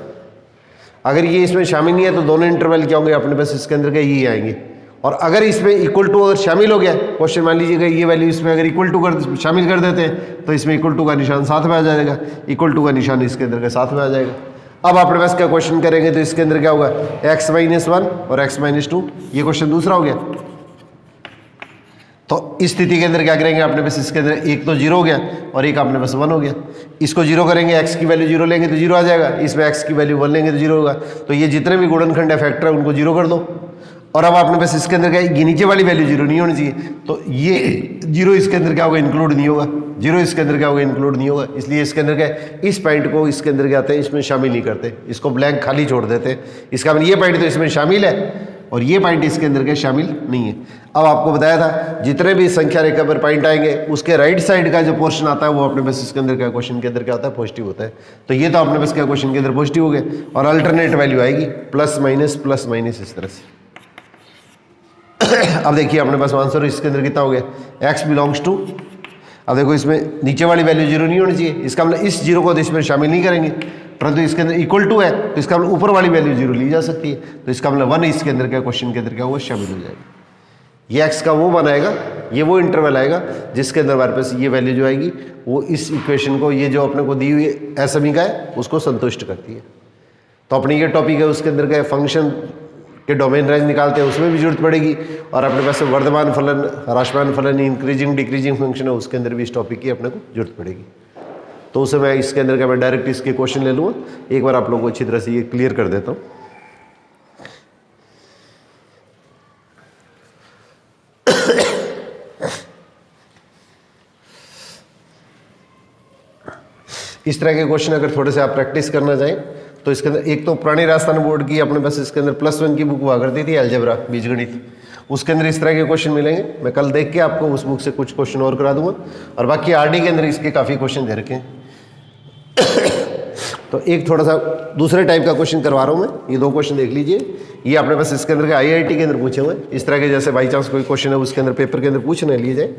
अगर ये इसमें शामिल नहीं है तो दोनों इंटरवल क्या होंगे अपने पास इसके अंदर क्या ये आएंगे। और अगर इसमें इक्वल टू अगर शामिल हो गया क्वेश्चन, मान लीजिएगा ये वैल्यू इसमें अगर इक्वल टू कर शामिल कर देते हैं तो इसमें इक्वल टू का निशान साथ में आ जाएगा, इक्वल टू का निशान इसके अंदर का साथ में आ जाएगा। अब अपने पास क्या क्वेश्चन करेंगे तो इसके अंदर क्या होगा, x - 1 और x - 2, ये क्वेश्चन दूसरा हो गया। तो इस स्थिति के अंदर क्या करेंगे अपने पास इसके अंदर एक तो 0 हो गया और एक अपने पास 1 हो गया। इसको 0 करेंगे, x की वैल्यू 0 लेंगे तो 0 आ जाएगा, इसमें x की वैल्यू 1 लेंगे तो 0 होगा। तो ये जितने भी गुणनखंड है फैक्टर है उनको 0 कर दो। और अब अपने पास इसके अंदर क्या ये नीचे वाली वैल्यू 0 नहीं होनी चाहिए, तो ये 0 इसके अंदर क्या होगा, इंक्लूड नहीं होगा, 0 इसके अंदर क्या होगा, इंक्लूड नहीं होगा। इसलिए इसके अंदर क्या है, इस पॉइंट को इसके अंदर क्या आते हैं, इसमें शामिल नहीं करते, इसको ब्लैंक खाली छोड़ देते हैं। इसका मतलब ये पॉइंट तो इसमें शामिल है और ये पॉइंट इसके अंदर क्या शामिल नहीं है। अब आपको बताया था जितने भी संख्या रेखा पर पॉइंट आएंगे उसके राइट साइड का जो पोर्शन आता है वो अपने पास इसके अंदर क्या क्वेश्चन के अंदर क्या होता है, पॉजिटिव होता है। तो ये तो अपने पास क्या क्वेश्चन के अंदर पॉजिटिव हो गए और अल्टरनेट वैल्यू आएगी प्लस माइनस इस तरह से। अब देखिए अपने पास आंसर इसके अंदर कितना हो गया, x बिलोंग्स टू, अब देखो इसमें नीचे वाली वैल्यू 0 नहीं होनी चाहिए, इसका मतलब इस 0 को तो इसमें शामिल नहीं करेंगे, परंतु इसके अंदर इक्वल टू है तो इसका मतलब ऊपर वाली वैल्यू 0 ली जा सकती है। तो इसका मतलब 1 इसके अंदर क्या क्वेश्चन के अंदर क्या हुआ, शामिल हो जाएगा। ये x का वो बनाएगा, ये वो इंटरवल आएगा जिसके अंदर हमारे पास ये वैल्यू जो आएगी वो इस इक्वेशन को, ये जो अपने को दी हुई एसएमई का है उसको संतुष्ट करती है। तो अपनी ये टॉपिक है, उसके अंदर का फंक्शन के डोमेन रेंज निकालते हैं, उसमें भी जरूरत पड़ेगी। और अपने पास वर्धमान फलन, ह्रासमान फलन, इंक्रीजिंग डिक्रीजिंग फंक्शन है, उसके अंदर भी इस टॉपिक की अपने को जरूरत पड़ेगी। तो उसे मैं इसके अंदर का मैं डायरेक्ट इसके क्वेश्चन ले लूँगा, एक बार आप लोगों को अच्छी तरह से ये क्लियर कर देता हूँ। इस तरह के क्वेश्चन अगर थोड़े से आप प्रैक्टिस करना चाहें तो इसके अंदर एक तो पुरानी राजस्थान बोर्ड की अपने पास इसके अंदर +1 की बुक हुआ करती थी, अलजेब्रा बीजगणित, उसके अंदर इस तरह के क्वेश्चन मिलेंगे। मैं कल देख के आपको उस बुक से कुछ क्वेश्चन और करा दूंगा, और बाकी आरडी के अंदर इसके काफ़ी क्वेश्चन दे रखे हैं। तो एक थोड़ा सा दूसरे टाइप का क्वेश्चन करवा रहा हूँ मैं, ये 2 क्वेश्चन देख लीजिए। ये अपने पास इसके अंदर के IIT के अंदर पूछे हुए हैं, इस तरह के जैसे बाई चांस कोई क्वेश्चन है उसके अंदर पेपर के अंदर पूछने लिए जाए।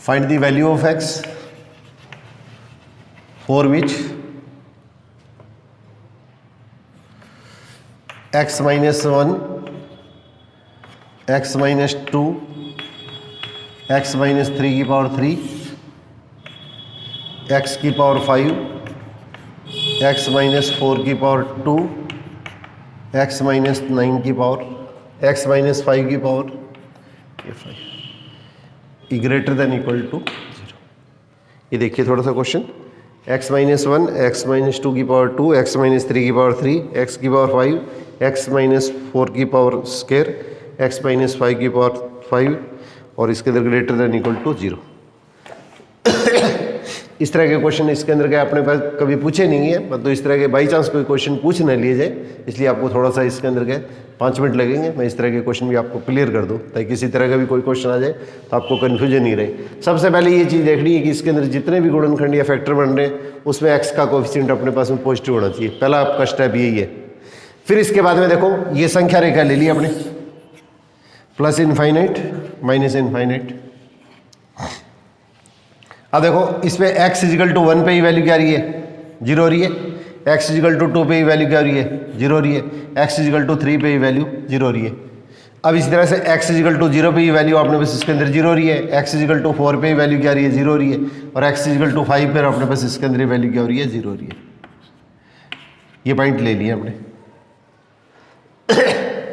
Find the value of x for which x minus 1, x minus 2, x minus 3 की पावर 3, x की पावर 5, x minus 4 की पावर 2, x minus 9 की पावर, x minus 5 की पावर 5 ई ग्रेटर देन इक्वल टू 0। ये देखिए थोड़ा सा question, x minus 1, x minus 2 की पावर 2, x minus 3 की पावर 3, x की पावर 5, x minus 4 की पावर स्क्वायर, x minus 5 की पावर 5, और इसके अंदर ग्रेटर देन इक्वल टू 0। इस तरह के क्वेश्चन इसके अंदर के अपने पास कभी पूछे नहीं है, मतलब इस तरह के बाई चांस कोई क्वेश्चन पूछ न लिए जाए, इसलिए आपको थोड़ा सा इसके अंदर के 5 मिनट लगेंगे। मैं इस तरह के क्वेश्चन भी आपको क्लियर कर दूं, ताकि किसी तरह का भी कोई क्वेश्चन आ जाए तो आपको कन्फ्यूजन नहीं रहे। सबसे पहले ये चीज़ देखनी है कि इसके अंदर जितने भी गुणनखंड या फैक्टर बन रहे हैं उसमें एक्स का कोएफिशिएंट अपने पास में पॉजिटिव होना चाहिए। पहला आपका स्टेप यही है। फिर इसके बाद में देखो ये संख्या रेखा ले ली आपने, प्लस इनफाइनाइट माइनस इनफाइनाइट। अब देखो इसमें x इजिकल टू 1 पे ही वैल्यू क्या रही है, 0 हो रही है। x इजिकल टू 2 पे ही वैल्यू क्या हो रही है, 0 हो रही है। x इजिकल टू 3 पे ही वैल्यू 0 हो रही है। अब इसी तरह से x इजिकल टू 0 पे ही वैल्यू अपने पास इसके अंदर 0 हो रही है। x इजिकल टू 4 पे ही वैल्यू क्या रही है, 0 हो रही है। और x इजिकल टू 5 पे अपने पास इसके अंदर वैल्यू क्या हो रही है, 0 हो रही है। ये पॉइंट ले लिया हमने।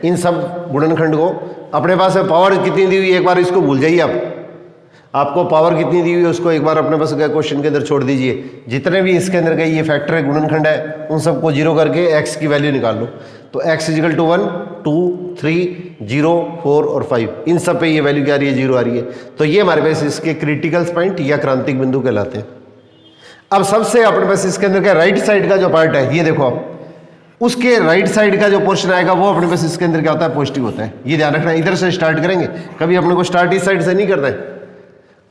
इन सब गुणनखंड को अपने पास पावर कितनी दी हुई है एक बार इसको भूल जाइए आप। आपको पावर कितनी दी हुई है उसको एक बार अपने पास क्वेश्चन के अंदर छोड़ दीजिए। जितने भी इसके अंदर के ये फैक्टर है, गुणनखंड है, उन सबको 0 करके x की वैल्यू निकाल लो। तो x इजिकल टू 1, 2, 3, 0, 4 और 5, इन सब पे ये वैल्यू क्या आ रही है, 0 आ रही है। तो ये हमारे पास इसके क्रिटिकल पॉइंट या क्रांतिक बिंदु कहलाते हैं। अब सबसे अपने पास इसके अंदर का राइट साइड का जो पार्ट है, ये देखो आप, उसके राइट साइड का जो पोर्शन आएगा वो अपने पास इसके अंदर क्या होता है, पॉजिटिव होता है। ये ध्यान रखना, इधर से स्टार्ट करेंगे, कभी अपने को स्टार्ट इस साइड से नहीं करना है।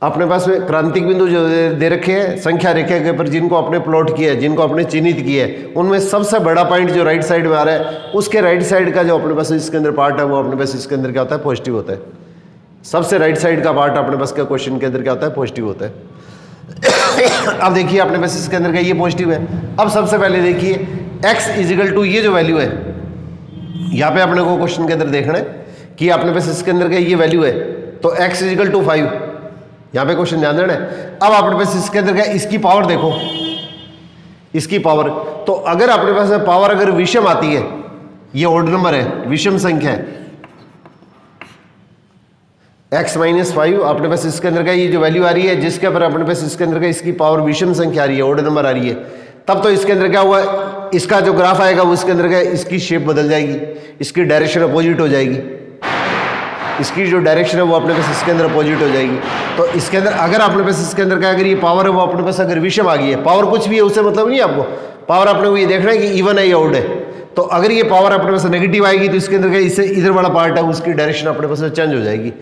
अपने पास में क्रांतिक बिंदु जो दे रखे हैं संख्या रेखा के ऊपर, जिनको आपने प्लॉट किया है, जिनको आपने चिन्हित किया है, उनमें सबसे बड़ा पॉइंट जो राइट साइड में आ रहा है, उसके राइट साइड का जो अपने पास इसके अंदर पार्ट है वो अपने पास इसके अंदर क्या होता है, पॉजिटिव होता है। सबसे राइट साइड का पार्ट अपने पास का क्वेश्चन के अंदर क्या होता है, पॉजिटिव होता है। अब देखिए अपने पास इसके अंदर का ये पॉजिटिव है। अब सबसे पहले देखिए x इजिकल टू ये जो वैल्यू है, यहाँ पे अपने को क्वेश्चन के अंदर देखना है कि अपने पास इसके अंदर का ये वैल्यू है, तो x इजिकल टू 5, यहाँ पे क्वेश्चन ध्यान देना है। अब अपने पास इसके अंदर क्या, इसकी पावर देखो, इसकी पावर, तो अगर अपने पास पावर अगर विषम आती है, ये ओड नंबर है, विषम संख्या है, x माइनस 5 अपने पास इसके अंदर का ये जो वैल्यू आ रही है, जिसके ऊपर अपने पास इसके अंदर का इसकी पावर विषम संख्या आ रही है, ओड नंबर आ रही है, तब तो इसके अंदर क्या हुआ, इसका जो ग्राफ आएगा वो इसके अंदर क्या, इसकी शेप बदल जाएगी, इसकी डायरेक्शन अपोजिट हो जाएगी। इसकी जो डायरेक्शन है वो अपने पास इसके अंदर अपोजिट हो जाएगी। तो इसके अंदर अगर अपने पास इसके अंदर क्या, अगर ये पावर है वो अपने पास अगर विषम आ गई है, पावर कुछ भी है उससे मतलब नहीं आपको, पावर अपने को ये देखना है कि इवन है या ओड है। तो अगर ये पावर अपने पास नेगेटिव आएगी तो इसके अंदर क्या, इससे इधर वाला पार्ट है उसकी डायरेक्शन अपने पास चेंज हो जाएगी।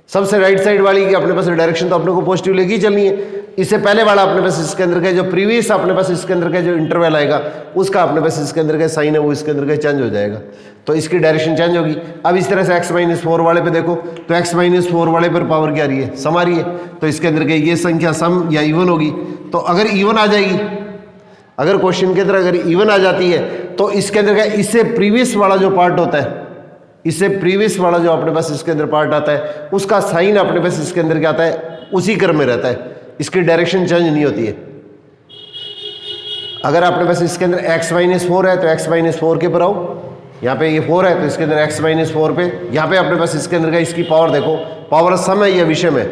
सबसे राइट साइड वाली की अपने पास डायरेक्शन तो अपने को पॉजिटिव लेके ही चलनी है। इससे पहले वाला अपने पास इसके अंदर का जो प्रीवियस अपने पास इसके अंदर का जो इंटरवल आएगा, उसका अपने पास इसके अंदर का साइन है वो इसके अंदर का चेंज हो जाएगा, तो इसकी डायरेक्शन चेंज होगी। अब इस तरह से x माइनस 4 वाले पे देखो, तो x माइनस 4 वाले पर पावर क्या आ रही है, सम आ रही है, तो इसके अंदर के ये संख्या सम या इवन होगी। तो अगर इवन आ जाएगी, अगर क्वेश्चन के अंदर अगर इवन आ जाती है, तो इसके अंदर का इससे प्रीवियस वाला जो पार्ट होता है, इससे प्रीवियस वाला जो अपने पास इसके अंदर पार्ट आता है, उसका साइन अपने पास इसके अंदर क्या आता है, उसी क्रम में रहता है। इसकी डायरेक्शन चेंज नहीं होती है। अगर आपके पास इसके अंदर x-4 है तो x-4 के ऊपर आओ, यहाँ पे ये 4 है तो इसके अंदर x-4 पे, यहाँ पे अपने पास इसके अंदर का इसकी पावर देखो, पावर सम है या विषम है,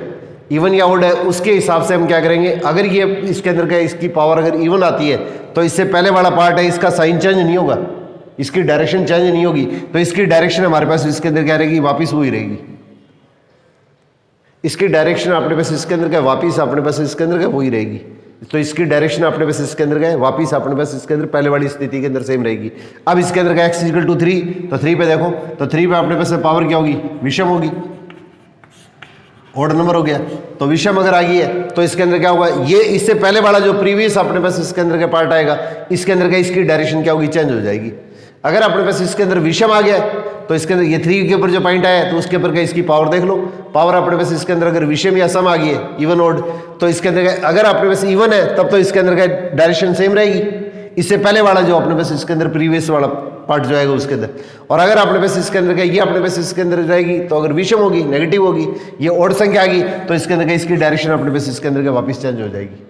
इवन या ओड है, उसके हिसाब से हम क्या करेंगे, अगर ये इसके अंदर का इसकी पावर अगर इवन आती है तो इससे पहले वाला पार्ट है इसका साइन चेंज नहीं होगा, इसकी डायरेक्शन चेंज नहीं होगी, तो इसकी डायरेक्शन हमारे पास इसके अंदर क्या रहेगी, वापिस वही रहेगी। इसकी डायरेक्शन अपने पास इसके अंदर का वापिस अपने पास इसके अंदर का वही रहेगी, तो इसकी डायरेक्शन अपने पास इसके अंदर का है वापिस अपने पास इसके अंदर पहले वाली स्थिति के अंदर सेम रहेगी। अब इसके अंदर का x = 3, तो 3 पे देखो, तो 3 पे अपने पास पावर क्या होगी, विषम होगी, ऑड नंबर हो गया, तो विषम अगर आ गई है तो इसके अंदर क्या होगा, ये इससे पहले वाला जो प्रीवियस अपने पास इसके अंदर का पार्ट आएगा, इसके अंदर का इसकी डायरेक्शन क्या होगी, चेंज हो जाएगी। अगर अपने पास इसके अंदर विषम आ गया तो इसके अंदर ये 3 के ऊपर जो पॉइंट आया है तो उसके ऊपर का इसकी पावर देख लो, पावर अपने पास इसके अंदर अगर विषम या सम आ गई है, इवन ऑड, तो इसके अंदर का अगर अपने पास इवन है तब तो इसके अंदर का डायरेक्शन सेम रहेगी, इससे पहले वाला जो अपने पास इसके अंदर प्रीवियस वाला पार्ट जो आएगा उसके अंदर। और अगर अपने पास इसके अंदर का ये अपने पास इसके अंदर रहेगी तो अगर विषम होगी, नेगेटिव होगी, ये ऑड संख्या आ गई तो इसके अंदर का इसकी डायरेक्शन अपने पास इसके अंदर का वापस चेंज हो जाएगी।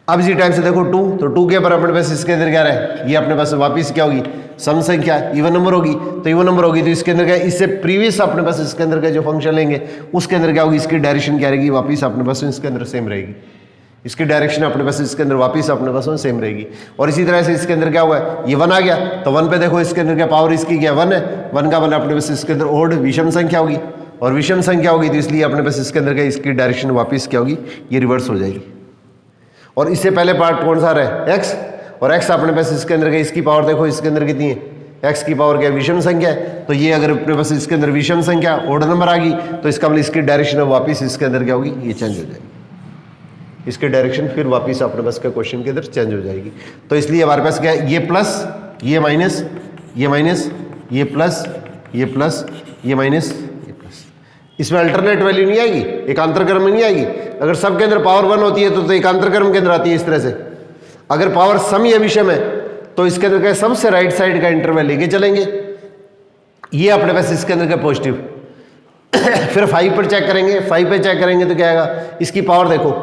अब इसी टाइम से देखो 2, तो 2 के ऊपर अपने पास इसके अंदर क्या रहे, ये अपने पास वापस क्या होगी, सम संख्या, इवन नंबर होगी, तो इवन नंबर होगी तो इसके अंदर क्या, इससे प्रीवियस अपने पास इसके अंदर का जो फंक्शन लेंगे उसके अंदर क्या होगी, इसकी डायरेक्शन क्या रहेगी, वापस अपने पास इसके अंदर सेम रहेगी, इसकी डायरेक्शन अपने पास इसके अंदर वापस अपने पास सेम रहेगी। और इसी तरह से इसके अंदर क्या हुआ है, ये 1 आ गया तो 1 पे देखो इसके अंदर क्या पावर इसकी क्या 1 है, 1 का 1 अपने पास इसके अंदर ऑड विषम संख्या होगी, और विषम संख्या होगी तो इसलिए अपने पास इसके अंदर क्या इसकी डायरेक्शन वापस क्या होगी, ये रिवर्स हो जाएगी। और इससे पहले पार्ट कौन सा रहा है, x, और x अपने पास इसके अंदर क्या इसकी पावर देखो इसके अंदर कितनी है, x की पावर क्या विषम संख्या है, तो ये अगर अपने पास इसके अंदर विषम संख्या ऑड नंबर आ गई तो इसका मतलब इसकी डायरेक्शन वापस इसके अंदर क्या होगी, ये चेंज हो जाएगी, इसकी डायरेक्शन फिर वापस अपने पास का क्वेश्चन के अंदर चेंज हो जाएगी। तो इसलिए हमारे पास क्या है, ये प्लस, ये माइनस, ये माइनस, ये प्लस, ये प्लस, ये माइनस, ये प्लस, इसमें अल्टरनेट वैल्यू नहीं आएगी, एकांतर क्रम में नहीं आएगी। अगर सब के अंदर पावर 1 होती है तो एकांतर क्रम के अंदर आती है इस तरह से। अगर पावर सम या विषम है तो इसके अंदर क्या सबसे राइट साइड का इंटरवल लेके चलेंगे, ये अपने पास इसके अंदर का पॉजिटिव फिर 5 पर चेक करेंगे, 5 पे चेक करेंगे तो क्या आएगा, इसकी पावर देखो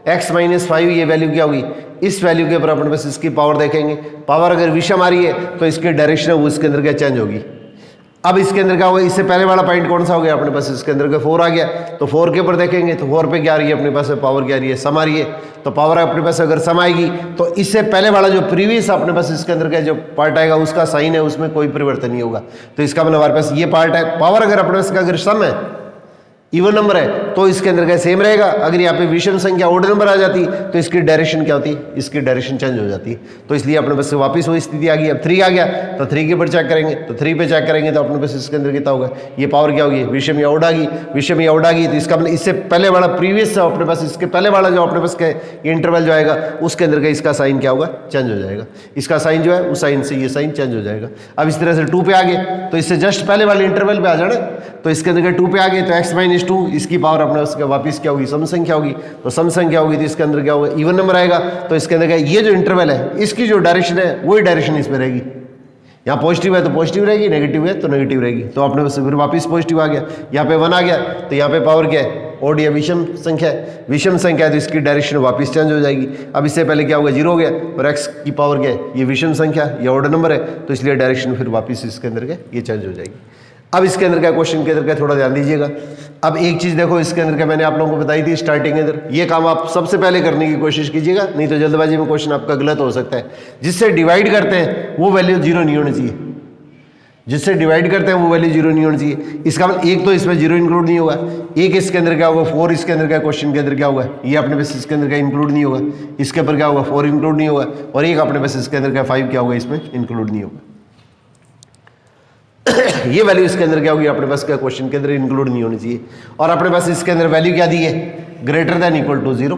x-5, ये वैल्यू क्या होगी, इस वैल्यू के ऊपर अपने पास इसकी पावर देखेंगे, पावर अगर विषम आ रही है तो इसकी डायरेक्शन वो इसके अंदर क्या चेंज होगी। अब इसके अंदर क्या होगा, इससे पहले वाला पॉइंट कौन सा हो गया, अपने पास इसके अंदर का 4 आ गया, तो 4 के ऊपर देखेंगे तो 4 पे क्या आ रही है, अपने पास पावर क्या आ रही है, सम आ रही है, तो पावर अपने पास अगर सम आएगी तो इससे पहले वाला जो प्रीवियस अपने पास इसके अंदर का जो पार्ट आएगा उसका साइन है, उसमें कोई परिवर्तन नहीं होगा, तो इसका मतलब हमारे पास ये पार्ट है, पावर अगर अपने पास का अगर सम है, इवन नंबर है, तो इसके अंदर क्या सेम रहेगा। अगर यहाँ पे विषम संख्या ऑड नंबर आ जाती तो इसकी डायरेक्शन क्या होती, इसकी डायरेक्शन चेंज हो जाती। तो इसलिए अपने पास वापस वही स्थिति आ गई। अब 3 आ गया तो 3 के ऊपर चेक करेंगे, तो 3 पे चेक करेंगे तो अपने पास इसके अंदर कितना होगा, ये पावर क्या होगी, विषम या ऑड आ गई, विषम या ऑड आ गई, तो इसका मतलब इससे पहले वाला प्रीवियस अपने पास इसके पहले वाला जो अपने पास इंटरवल जो आएगा उसके अंदर का इसका साइन क्या होगा, चेंज हो जाएगा, इसका साइन जो है उस साइन से ये साइन चेंज हो जाएगा। अब इस तरह से 2 पे आ गए तो इससे जस्ट पहले वाले इंटरवल पे आ जाना, तो इसके अंदर का 2 पे आ गए तो x-2 इसकी पावर अपने उसके वापस क्या होगी, सम संख्या होगी, तो सम संख्या होगी तो इसके अंदर क्या होगा, इवन नंबर आएगा, तो इसके अंदर क्या ये जो इंटरवल है इसकी जो डायरेक्शन है वही डायरेक्शन इसमें रहेगी। यहाँ पॉजिटिव है तो पॉजिटिव रहेगी, नेगेटिव है तो नेगेटिव रहेगी, तो अपने फिर वापस पॉजिटिव आ गया। यहाँ पे 1 आ गया तो यहाँ पे पावर क्या है, ऑड या विषम संख्या है, विषम संख्या है तो इसकी डायरेक्शन वापस चेंज हो जाएगी। अब इससे पहले क्या होगा, 0 हो गया, और x की पावर क्या है, ये विषम संख्या या ऑड नंबर है, तो इसलिए डायरेक्शन फिर वापस इसके अंदर क्या ये चेंज हो जाएगी। अब इसके अंदर का क्वेश्चन के अंदर का थोड़ा ध्यान दीजिएगा। अब एक चीज़ देखो इसके अंदर का मैंने आप लोगों को बताई थी स्टार्टिंग के अंदर, ये काम आप सबसे पहले करने की कोशिश कीजिएगा, नहीं तो जल्दबाजी में क्वेश्चन आपका गलत हो सकता है। जिससे डिवाइड करते हैं वो वैल्यू 0 नहीं होनी चाहिए, जिससे डिवाइड करते हैं वो वैल्यू 0 नहीं होनी चाहिए। इसका मतलब एक तो इसमें 0 इंक्लूड नहीं होगा, एक इसके अंदर क्या होगा 4 इसके अंदर का क्वेश्चन के अंदर क्या होगा, ये अपने पास इसके अंदर का इंक्लूड नहीं होगा, इसके ऊपर क्या होगा 4 इंक्लूड नहीं होगा, और एक अपने पास इसके अंदर का 5 क्या होगा इसमें इंक्लूड नहीं होगा। ये वैल्यू इसके अंदर क्या होगी, अपने पास क्या क्वेश्चन के अंदर इंक्लूड नहीं होनी चाहिए। और अपने पास इसके अंदर वैल्यू क्या दी है, ग्रेटर दैन इक्वल टू 0।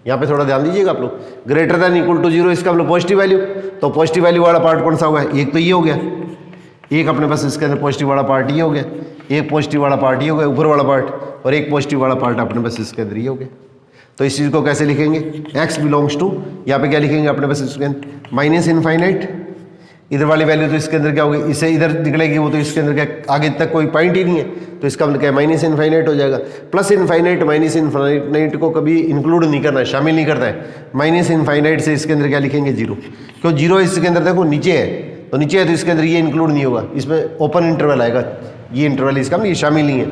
यहाँ पे थोड़ा ध्यान दीजिएगा आप लोग, ग्रेटर दैन इक्वल टू 0 इसका मतलब पॉजिटिव वैल्यू, तो पॉजिटिव वैल्यू वाला पार्ट कौन सा होगा, एक तो ये हो गया, एक अपने पास इसके अंदर पॉजिटिव वाला पार्ट ये हो गया, एक पॉजिटिव वाला पार्ट ये हो गया ऊपर वाला पार्ट, और एक पॉजिटिव वाला पार्ट अपने पास इसके अंदर ये हो गया। तो इस चीज़ को कैसे लिखेंगे, x बिलोंग्स टू, यहाँ पे क्या लिखेंगे अपने पास इसके अंदर माइनस इनफाइनाइट इधर वाली वैल्यू तो इसके अंदर क्या होगी, इसे इधर निकलेगी वो तो इसके अंदर क्या आगे तक कोई पॉइंट ही नहीं है, तो इसका मतलब क्या है माइनस इनफाइनाइट हो जाएगा। प्लस इनफाइनाइट माइनस इनफाइनाइट को कभी इंक्लूड नहीं करना है, शामिल नहीं करना है। माइनस इनफाइनाइट से इसके अंदर क्या लिखेंगे, जीरो, क्यों जीरो इसके अंदर देखो नीचे है, तो नीचे है तो इसके अंदर ये इंक्लूड नहीं होगा, इसमें ओपन इंटरवल आएगा, ये इंटरवल इसका ये शामिल नहीं है।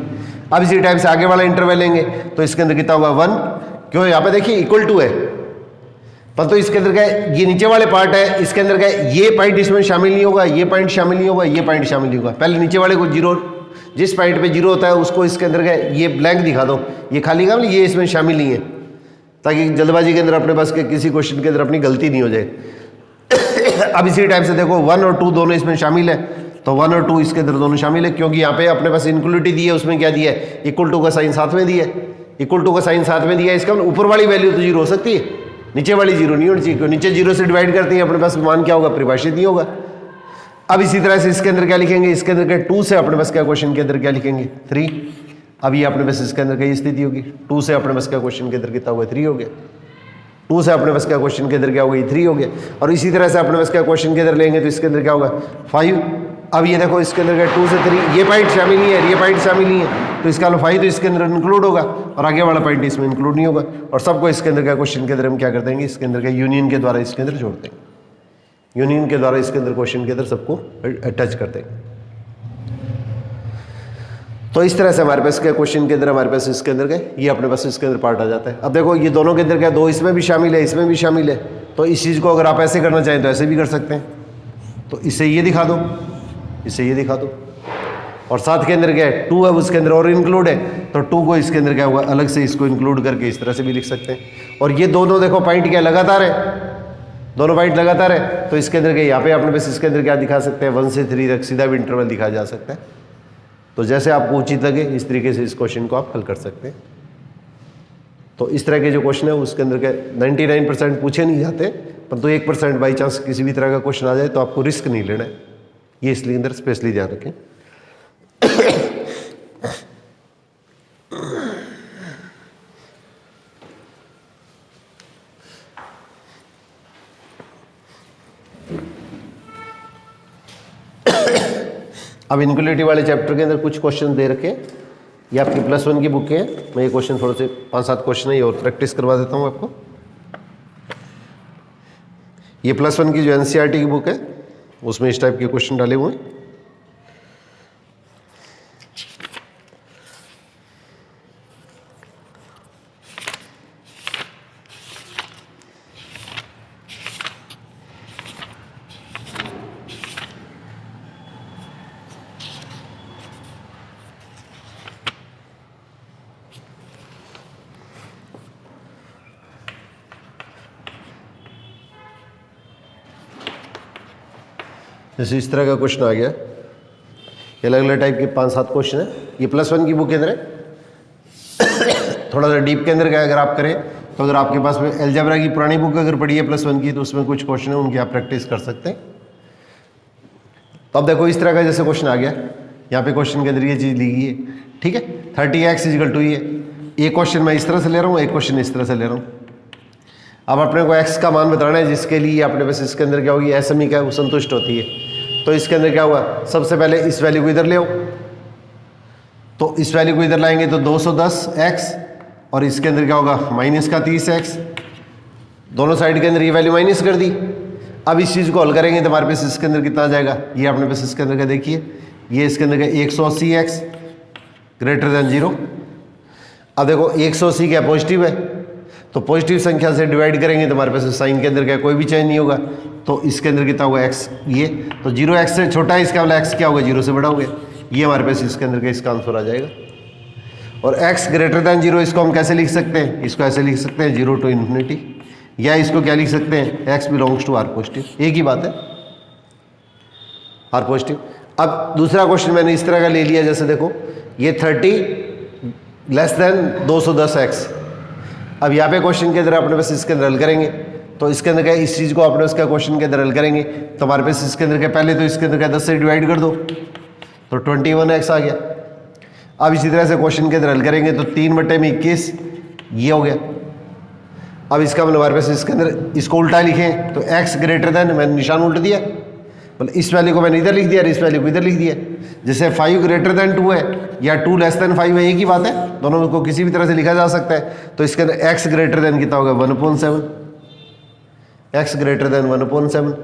अब इसी टाइप से आगे वाला इंटरवल लेंगे तो इसके अंदर कितना होगा 1, क्यों यहाँ पे देखिए इक्वल टू है, पर तो इसके अंदर क्या है, ये नीचे वाले पार्ट है, इसके अंदर क्या है, ये पॉइंट इसमें शामिल नहीं होगा, ये पॉइंट शामिल नहीं होगा, ये पॉइंट शामिल नहीं होगा। पहले नीचे वाले को जीरो, जिस पॉइंट पे जीरो होता है उसको इसके अंदर क्या है, ये ब्लैंक दिखा दो, ये खाली का ये इसमें शामिल नहीं है, ताकि जल्दबाजी के अंदर अपने पास के किसी क्वेश्चन के अंदर अपनी गलती नहीं हो जाए। अब इसी टाइप से देखो 1 और 2 दोनों इसमें शामिल है, तो 1 और 2 इसके अंदर दोनों शामिल है, क्योंकि यहाँ पे अपने पास इनक्लूडिटी दी है, उसमें क्या दिया है, इक्वल टू का साइन साथ में दिया है, इक्वल टू का साइन साथ में दिया है। इसका ऊपर वाली वैल्यू तो जीरो हो सकती है, नीचे वाली जीरो नहीं होनी चाहिए, क्यों नीचे जीरो से डिवाइड करते हैं अपने पास मान क्या होगा, परिभाषित नहीं होगा। अब इसी तरह से इसके अंदर क्या लिखेंगे, इसके अंदर क्या 2 से अपने पास क्या क्वेश्चन के अंदर क्या लिखेंगे 3। अब ये अपने पास इसके अंदर क्या स्थिति होगी, 2 से अपने पास क्या क्वेश्चन के अंदर कितना हुआ 3 हो गया, 2 से अपने पास क्या क्वेश्चन के अंदर क्या होगा 3 हो गया। और इसी तरह से अपने पास क्या क्वेश्चन के अंदर लेंगे तो इसके अंदर क्या होगा 5। अब ये देखो इसके अंदर क्या 2 से 3, ये पॉइंट शामिल नहीं है, ये पॉइंट शामिल नहीं है, तो इसका 5 तो इसके अंदर इंक्लूड होगा और आगे वाला पॉइंट इसमें इंक्लूड नहीं होगा। और सबको इसके अंदर क्या क्वेश्चन के अंदर हम क्या कर देंगे, इसके अंदर क्या यूनियन के द्वारा इसके अंदर जोड़ देंगे, यूनियन के द्वारा इसके अंदर क्वेश्चन के अंदर सबको अटैच कर देंगे। तो इस तरह से हमारे पास क्या क्वेश्चन के अंदर हमारे पास इसके अंदर गए, ये अपने पास इसके अंदर पार्ट आ जाता है। अब देखो ये दोनों के अंदर क्या 2 इसमें भी शामिल है, इसमें भी शामिल है, तो इस चीज़ को अगर आप ऐसे करना चाहें तो ऐसे भी कर सकते हैं, तो इससे ये दिखा दो, इससे ये दिखा दो, और साथ के अंदर क्या है 2 है उसके अंदर और इंक्लूड है, तो 2 को इसके अंदर क्या हुआ अलग से इसको इंक्लूड करके इस तरह से भी लिख सकते हैं। और ये दोनों देखो पॉइंट क्या लगातार है, दोनों पॉइंट लगातार है, तो इसके अंदर क्या यहाँ पे अपने पास इसके अंदर क्या दिखा सकते हैं 1 से 3 तक सीधा भी इंटरवल दिखाया जा सकता है। तो जैसे आपको उचित लगे इस तरीके से इस क्वेश्चन को आप हल कर सकते हैं। तो इस तरह के जो क्वेश्चन है उसके अंदर क्या 99% पूछे नहीं जाते, परंतु 1% बाई चांस किसी भी तरह का क्वेश्चन आ जाए तो आपको रिस्क नहीं लेना है, ये इसलिए अंदर स्पेशली ध्यान रखें। अब इनक्वलिटी वाले चैप्टर के अंदर कुछ क्वेश्चन दे रखे, ये आपकी +1 की बुक है, मैं ये क्वेश्चन थोड़े से 5-7 क्वेश्चन है ये और प्रैक्टिस करवा देता हूँ आपको। ये +1 की जो NCERT की बुक है उसमें इस टाइप के क्वेश्चन डाले हुए हैं। जैसे इस तरह का क्वेश्चन आ गया, ये अलग अलग टाइप के 5-7 क्वेश्चन है, ये +1 की बुक के अंदर है। थोड़ा सा डीप के अंदर क्या अगर आप करें तो अगर आपके पास में अलजेब्रा की पुरानी बुक अगर पढ़ी है +1 की तो उसमें कुछ क्वेश्चन है उनकी आप प्रैक्टिस कर सकते हैं। तो अब देखो इस तरह का जैसे क्वेश्चन आ गया, यहाँ पे क्वेश्चन के अंदर ये चीज़ ली गई है, ठीक है, 30x = 2 ये एक क्वेश्चन मैं इस तरह से ले रहा हूँ, एक क्वेश्चन इस तरह से ले रहा हूँ। अब अपने को x का मान बताना है जिसके लिए अपने पास इसके अंदर क्या होगी SME क्या है वो संतुष्ट होती है। तो इसके अंदर क्या हुआ, सबसे पहले इस वैल्यू को इधर ले आओ, तो इस वैल्यू को इधर लाएंगे तो 210x और इसके अंदर क्या होगा -30x, दोनों साइड के अंदर ये वैल्यू माइनस कर दी। अब इस चीज़ को हल करेंगे तो हमारे पास इसके अंदर कितना आ जाएगा, ये अपने पास इसके अंदर का देखिए, ये इसके अंदर का 180x > 0। अब देखो 180 क्या पॉजिटिव है, तो पॉजिटिव संख्या से डिवाइड करेंगे तो हमारे पास साइन के अंदर क्या कोई भी चेंज नहीं होगा, तो इसके अंदर कितना होगा x, ये तो 0x से छोटा है, इसका वाला x क्या होगा 0 से बड़ा हो गया, ये हमारे पास इसके अंदर का इसका आंसर आ जाएगा। और x > 0 इसको हम कैसे लिख सकते हैं, इसको ऐसे लिख सकते हैं 0 to ∞, या इसको क्या लिख सकते हैं x belongs to r positive, एक ही बात है r positive। अब दूसरा क्वेश्चन मैंने इस तरह का ले लिया, जैसे देखो ये 30 < 210x। अब यहाँ पे क्वेश्चन के अंदर अपने पास इसके अंदर हल करेंगे तो इसके अंदर क्या इस चीज़ को अपने उसका क्वेश्चन के अंदर हल करेंगे तो हमारे पास इसके अंदर क्या पहले तो इसके अंदर क्या 10 से डिवाइड कर दो तो 21x आ गया। अब इसी तरह से क्वेश्चन के अंदर हल करेंगे तो 3/21 ये हो गया। अब इसका मतलब हमारे पास इसके अंदर इसको उल्टा लिखें तो x > मैंने निशान उल्ट दिया, मतलब इस वैल्यू को मैंने इधर लिख दिया और इस वैल्यू को इधर लिख दिया। जैसे 5 ग्रेटर देन 2 है या 2 लेस देन 5 है, एक ही बात है, दोनों को किसी भी तरह से लिखा जा सकता है। तो इसके अंदर x ग्रेटर देन कितना होगा 1/7, x ग्रेटर देन 1/7।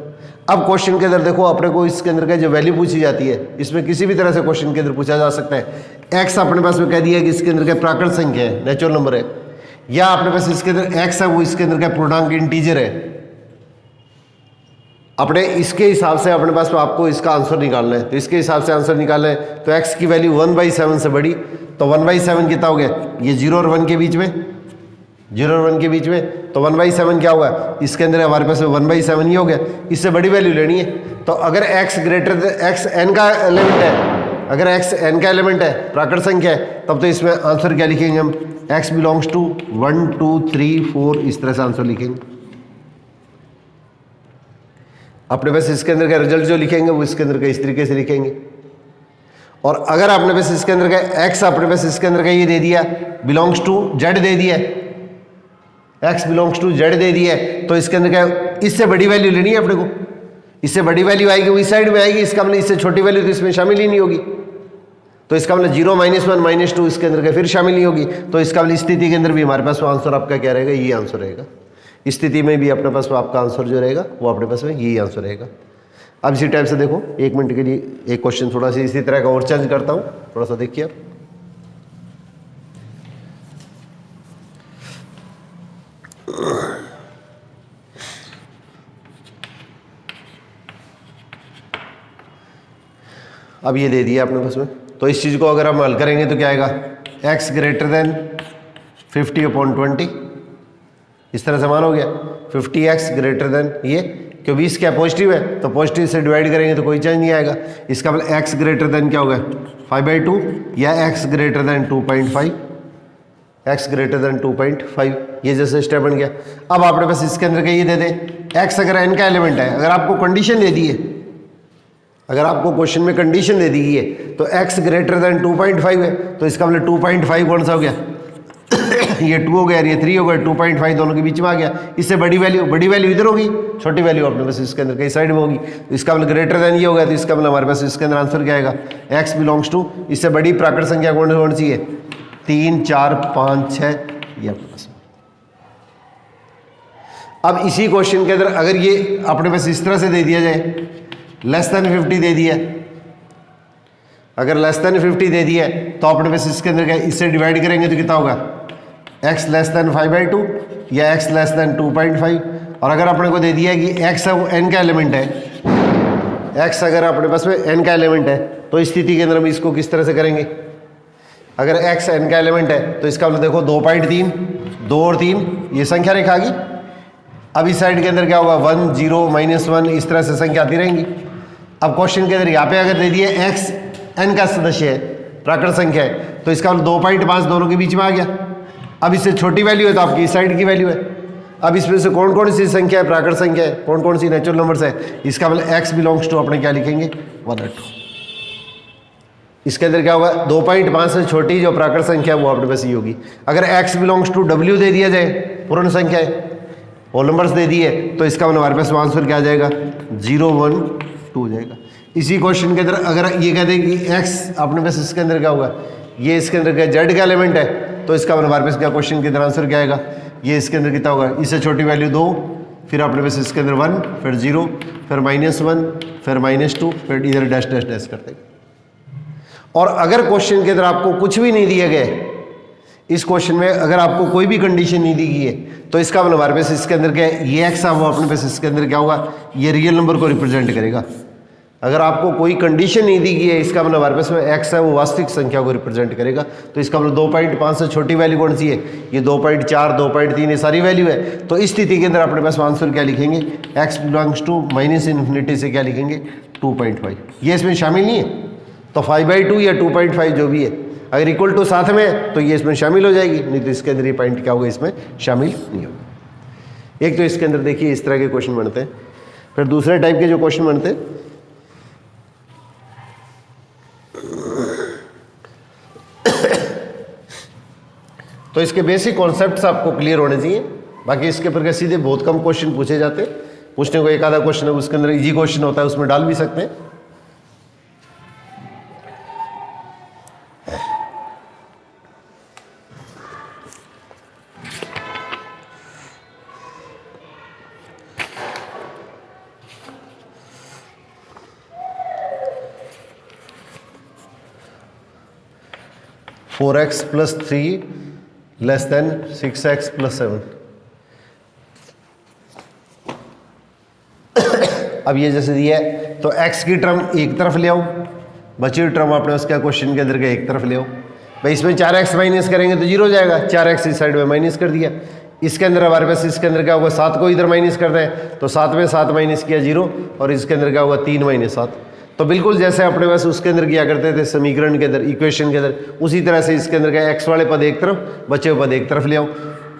अब क्वेश्चन के अंदर देखो अपने को इसके अंदर का जो वैल्यू पूछी जाती है, इसमें किसी भी तरह से क्वेश्चन के अंदर पूछा जा सकता है। x अपने पास में कह दिया कि इसके अंदर का प्राकृत संख्या है, नेचुरल नंबर है, या अपने पास इसके अंदर x है वो इसके अंदर का पूर्णांक इंटीजर है। अपने इसके हिसाब से अपने पास में आपको इसका आंसर निकालना है। तो इसके हिसाब से आंसर निकालना है तो x की वैल्यू 1/7 से बड़ी, तो 1/7 कितना हो गया, ये 0 और 1 के बीच में, 0 और 1 के बीच में, तो 1/7 क्या हुआ, इसके अंदर हमारे पास 1/7 ही हो गया। इससे बड़ी वैल्यू लेनी है। तो अगर x ग्रेटर x n का एलिमेंट है, अगर x n का एलिमेंट है, प्राकृत संख्या है, तब तो इसमें आंसर क्या लिखेंगे हम, x बिलोंग्स टू 1 2 3 4, इस तरह से आंसर लिखेंगे। अपने पास इसके अंदर का रिजल्ट जो लिखेंगे वो इसके अंदर का इस तरीके से लिखेंगे। और अगर आपने पास इसके अंदर का x अपने पास इसके अंदर का ये दे दिया बिलोंग्स टू z दे दिया, x बिलोंग्स टू z दे दिया, तो इसके अंदर का इससे बड़ी वैल्यू लेनी है अपने को। इससे बड़ी वैल्यू आएगी वो इस साइड में आएगी, इसका मतलब इससे छोटी वैल्यू तो इसमें शामिल ही नहीं होगी। तो इसका मतलब 0 -1 -2 इसके अंदर का फिर शामिल नहीं होगी। तो इसका मतलब स्थिति के अंदर भी हमारे पास आंसर आपका क्या रहेगा, ये आंसर रहेगा। स्थिति में भी अपने पास आपका आंसर जो रहेगा वो अपने पास में यही आंसर रहेगा। अब इसी टाइप से देखो, 1 मिनट के लिए एक क्वेश्चन थोड़ा सा इसी तरह का और चेंज करता हूँ, थोड़ा सा देखिए आप। अब ये दे दिया अपने पास में, तो इस चीज़ को अगर हम हल करेंगे तो क्या आएगा, x ग्रेटर देन 50/20, इस तरह से मान हो गया 50x ग्रेटर देन ये, क्योंकि बीस क्या पॉजिटिव है तो पॉजिटिव से डिवाइड करेंगे तो कोई चेंज नहीं आएगा। इसका मतलब x ग्रेटर देन क्या होगा 5/2 या x greater than 2.5, x greater than 2.5, ये जैसे स्टेप बन गया। अब आपने बस इसके अंदर का ये दे दें, x अगर n का एलिमेंट है, अगर आपको कंडीशन दे दी है, अगर आपको क्वेश्चन में कंडीशन दे दी है तो x ग्रेटर देन 2.5 है, तो इसका मतलब 2.5 कौन सा हो गया ये 2 हो गया, ये 3 हो गया, 2.5 दोनों के बीच में आ गया। इससे बड़ी वैल्यू इधर होगी, छोटी वैल्यू अपने पास इसके अंदर कई साइड में होगी। तो इसका मतलब ग्रेटर देन ये हो गया, तो इसका मतलब हमारे पास इसके अंदर आंसर क्या आएगा, x बिलोंग्स टू, इससे बड़ी प्राकृत संख्या कौन सी है, 3 4 5 6, ये अपने पास। अब इसी क्वेश्चन के अंदर अगर ये अपने पास इस तरह से दे दिया जाए, लेस देन 50 दे दिया, अगर लेस देन 50 दे दिया तो अपने पास इसके अंदर क्या, इससे डिवाइड करेंगे तो कितना होगा, x लेस देन 5/2 या x लेस देन 2.5। और अगर अपने को दे दिया है कि x है वो n का एलिमेंट है, x अगर अपने पास में n का एलिमेंट है, तो इस स्थिति के अंदर हम इसको किस तरह से करेंगे, अगर x n का एलिमेंट है तो इसका मतलब देखो 2.3, 2 और 3 ये संख्या रेखा आ गई। अब इस साइड के अंदर क्या होगा, 1 0 -1, इस तरह से संख्या आती रहेंगी। अब क्वेश्चन के अंदर यहाँ पे अगर दे दिए x n का सदस्य है, प्राकृत संख्या है, तो इसका मतलब 2.5 दोनों के बीच में आ गया। अब इससे छोटी वैल्यू है तो आपकी इस साइड की वैल्यू है। अब इसमें से कौन कौन सी संख्या है, प्राकृत संख्या है, कौन कौन सी नेचुरल नंबर्स है, इसका मतलब x बिलोंग्स टू अपने क्या लिखेंगे 1 और 2। इसके अंदर क्या होगा, 2.5 से छोटी जो प्राकृत संख्या है वो अपने पास ही होगी। अगर x बिलोंग्स टू w दे दिया जाए, पूर्ण संख्या है, होल नंबर्स दे दिए, तो इसका मतलब हमारे पास आंसर क्या आ जाएगा 0 1 2 हो जाएगा। इसी क्वेश्चन के अंदर अगर ये कह दें कि x अपने पास इसके अंदर क्या होगा, ये इसके अंदर क्या z का एलिमेंट है, तो इसका मतलब हमारे पास क्या क्वेश्चन के अंदर आंसर क्या आएगा, ये इसके अंदर कितना होगा, इससे छोटी वैल्यू 2, फिर अपने पास इसके अंदर 1, फिर 0, फिर -1, फिर -2, फिर इधर डैश डैश डैश करते हैं। और अगर क्वेश्चन के अंदर आपको कुछ भी नहीं दिया गया, इस क्वेश्चन में अगर आपको कोई भी कंडीशन नहीं दी गई है, तो इसका मतलब हमारे पास इसके अंदर क्या है, ये x है वो अपने पास इसके अंदर क्या होगा, ये रियल नंबर को रिप्रेजेंट करेगा। अगर आपको कोई कंडीशन नहीं दी गई है, इसका मतलब हमारे पास में x है वो वास्तविक संख्या को रिप्रेजेंट करेगा। तो इसका मतलब 2.5 से छोटी वैल्यू कौन सी है, ये 2.4 2.3 ये सारी वैल्यू है। तो इस स्थिति के अंदर अपने पास आंसर क्या लिखेंगे, x बिलोंग्स टू -∞ से क्या लिखेंगे 2.5, ये इसमें शामिल नहीं है। तो 5/2 या 2.5 जो भी है, अगर इक्वल टू साथ में है तो ये इसमें शामिल हो जाएगी, नहीं तो इसके अंदर ये पॉइंट क्या होगा, इसमें शामिल नहीं होगा। एक तो इसके अंदर देखिए इस तरह के क्वेश्चन बनते हैं। फिर दूसरे टाइप के जो क्वेश्चन बनते हैं, तो इसके बेसिक कॉन्सेप्ट्स आपको क्लियर होने चाहिए। बाकी इसके ऊपर सीधे बहुत कम क्वेश्चन पूछे जाते हैं, पूछने को एक आधा क्वेश्चन है उसके अंदर इजी क्वेश्चन होता है उसमें डाल भी सकते हैं। Four x plus 3 less than 6x plus 7। अब ये जैसे दिया है तो x की टर्म एक तरफ ले आओ, बची हुई टर्म आपने उसका क्वेश्चन के अंदर के एक तरफ ले आओ। भाई इसमें 4x माइनस करेंगे तो 0 हो जाएगा, 4x इस साइड में माइनस कर दिया। इसके अंदर हमारे पास इसके अंदर क्या होगा, 7 को इधर माइनस करना है तो 7 में 7 माइनस किया 0, और इसके अंदर क्या होगा 3 माइनस 7। तो बिल्कुल जैसे अपने पास उसके अंदर किया करते थे समीकरण के अंदर, इक्वेशन के अंदर, उसी तरह से इसके अंदर क्या x वाले पद एक तरफ, बचे हुए पद एक तरफ ले आओ।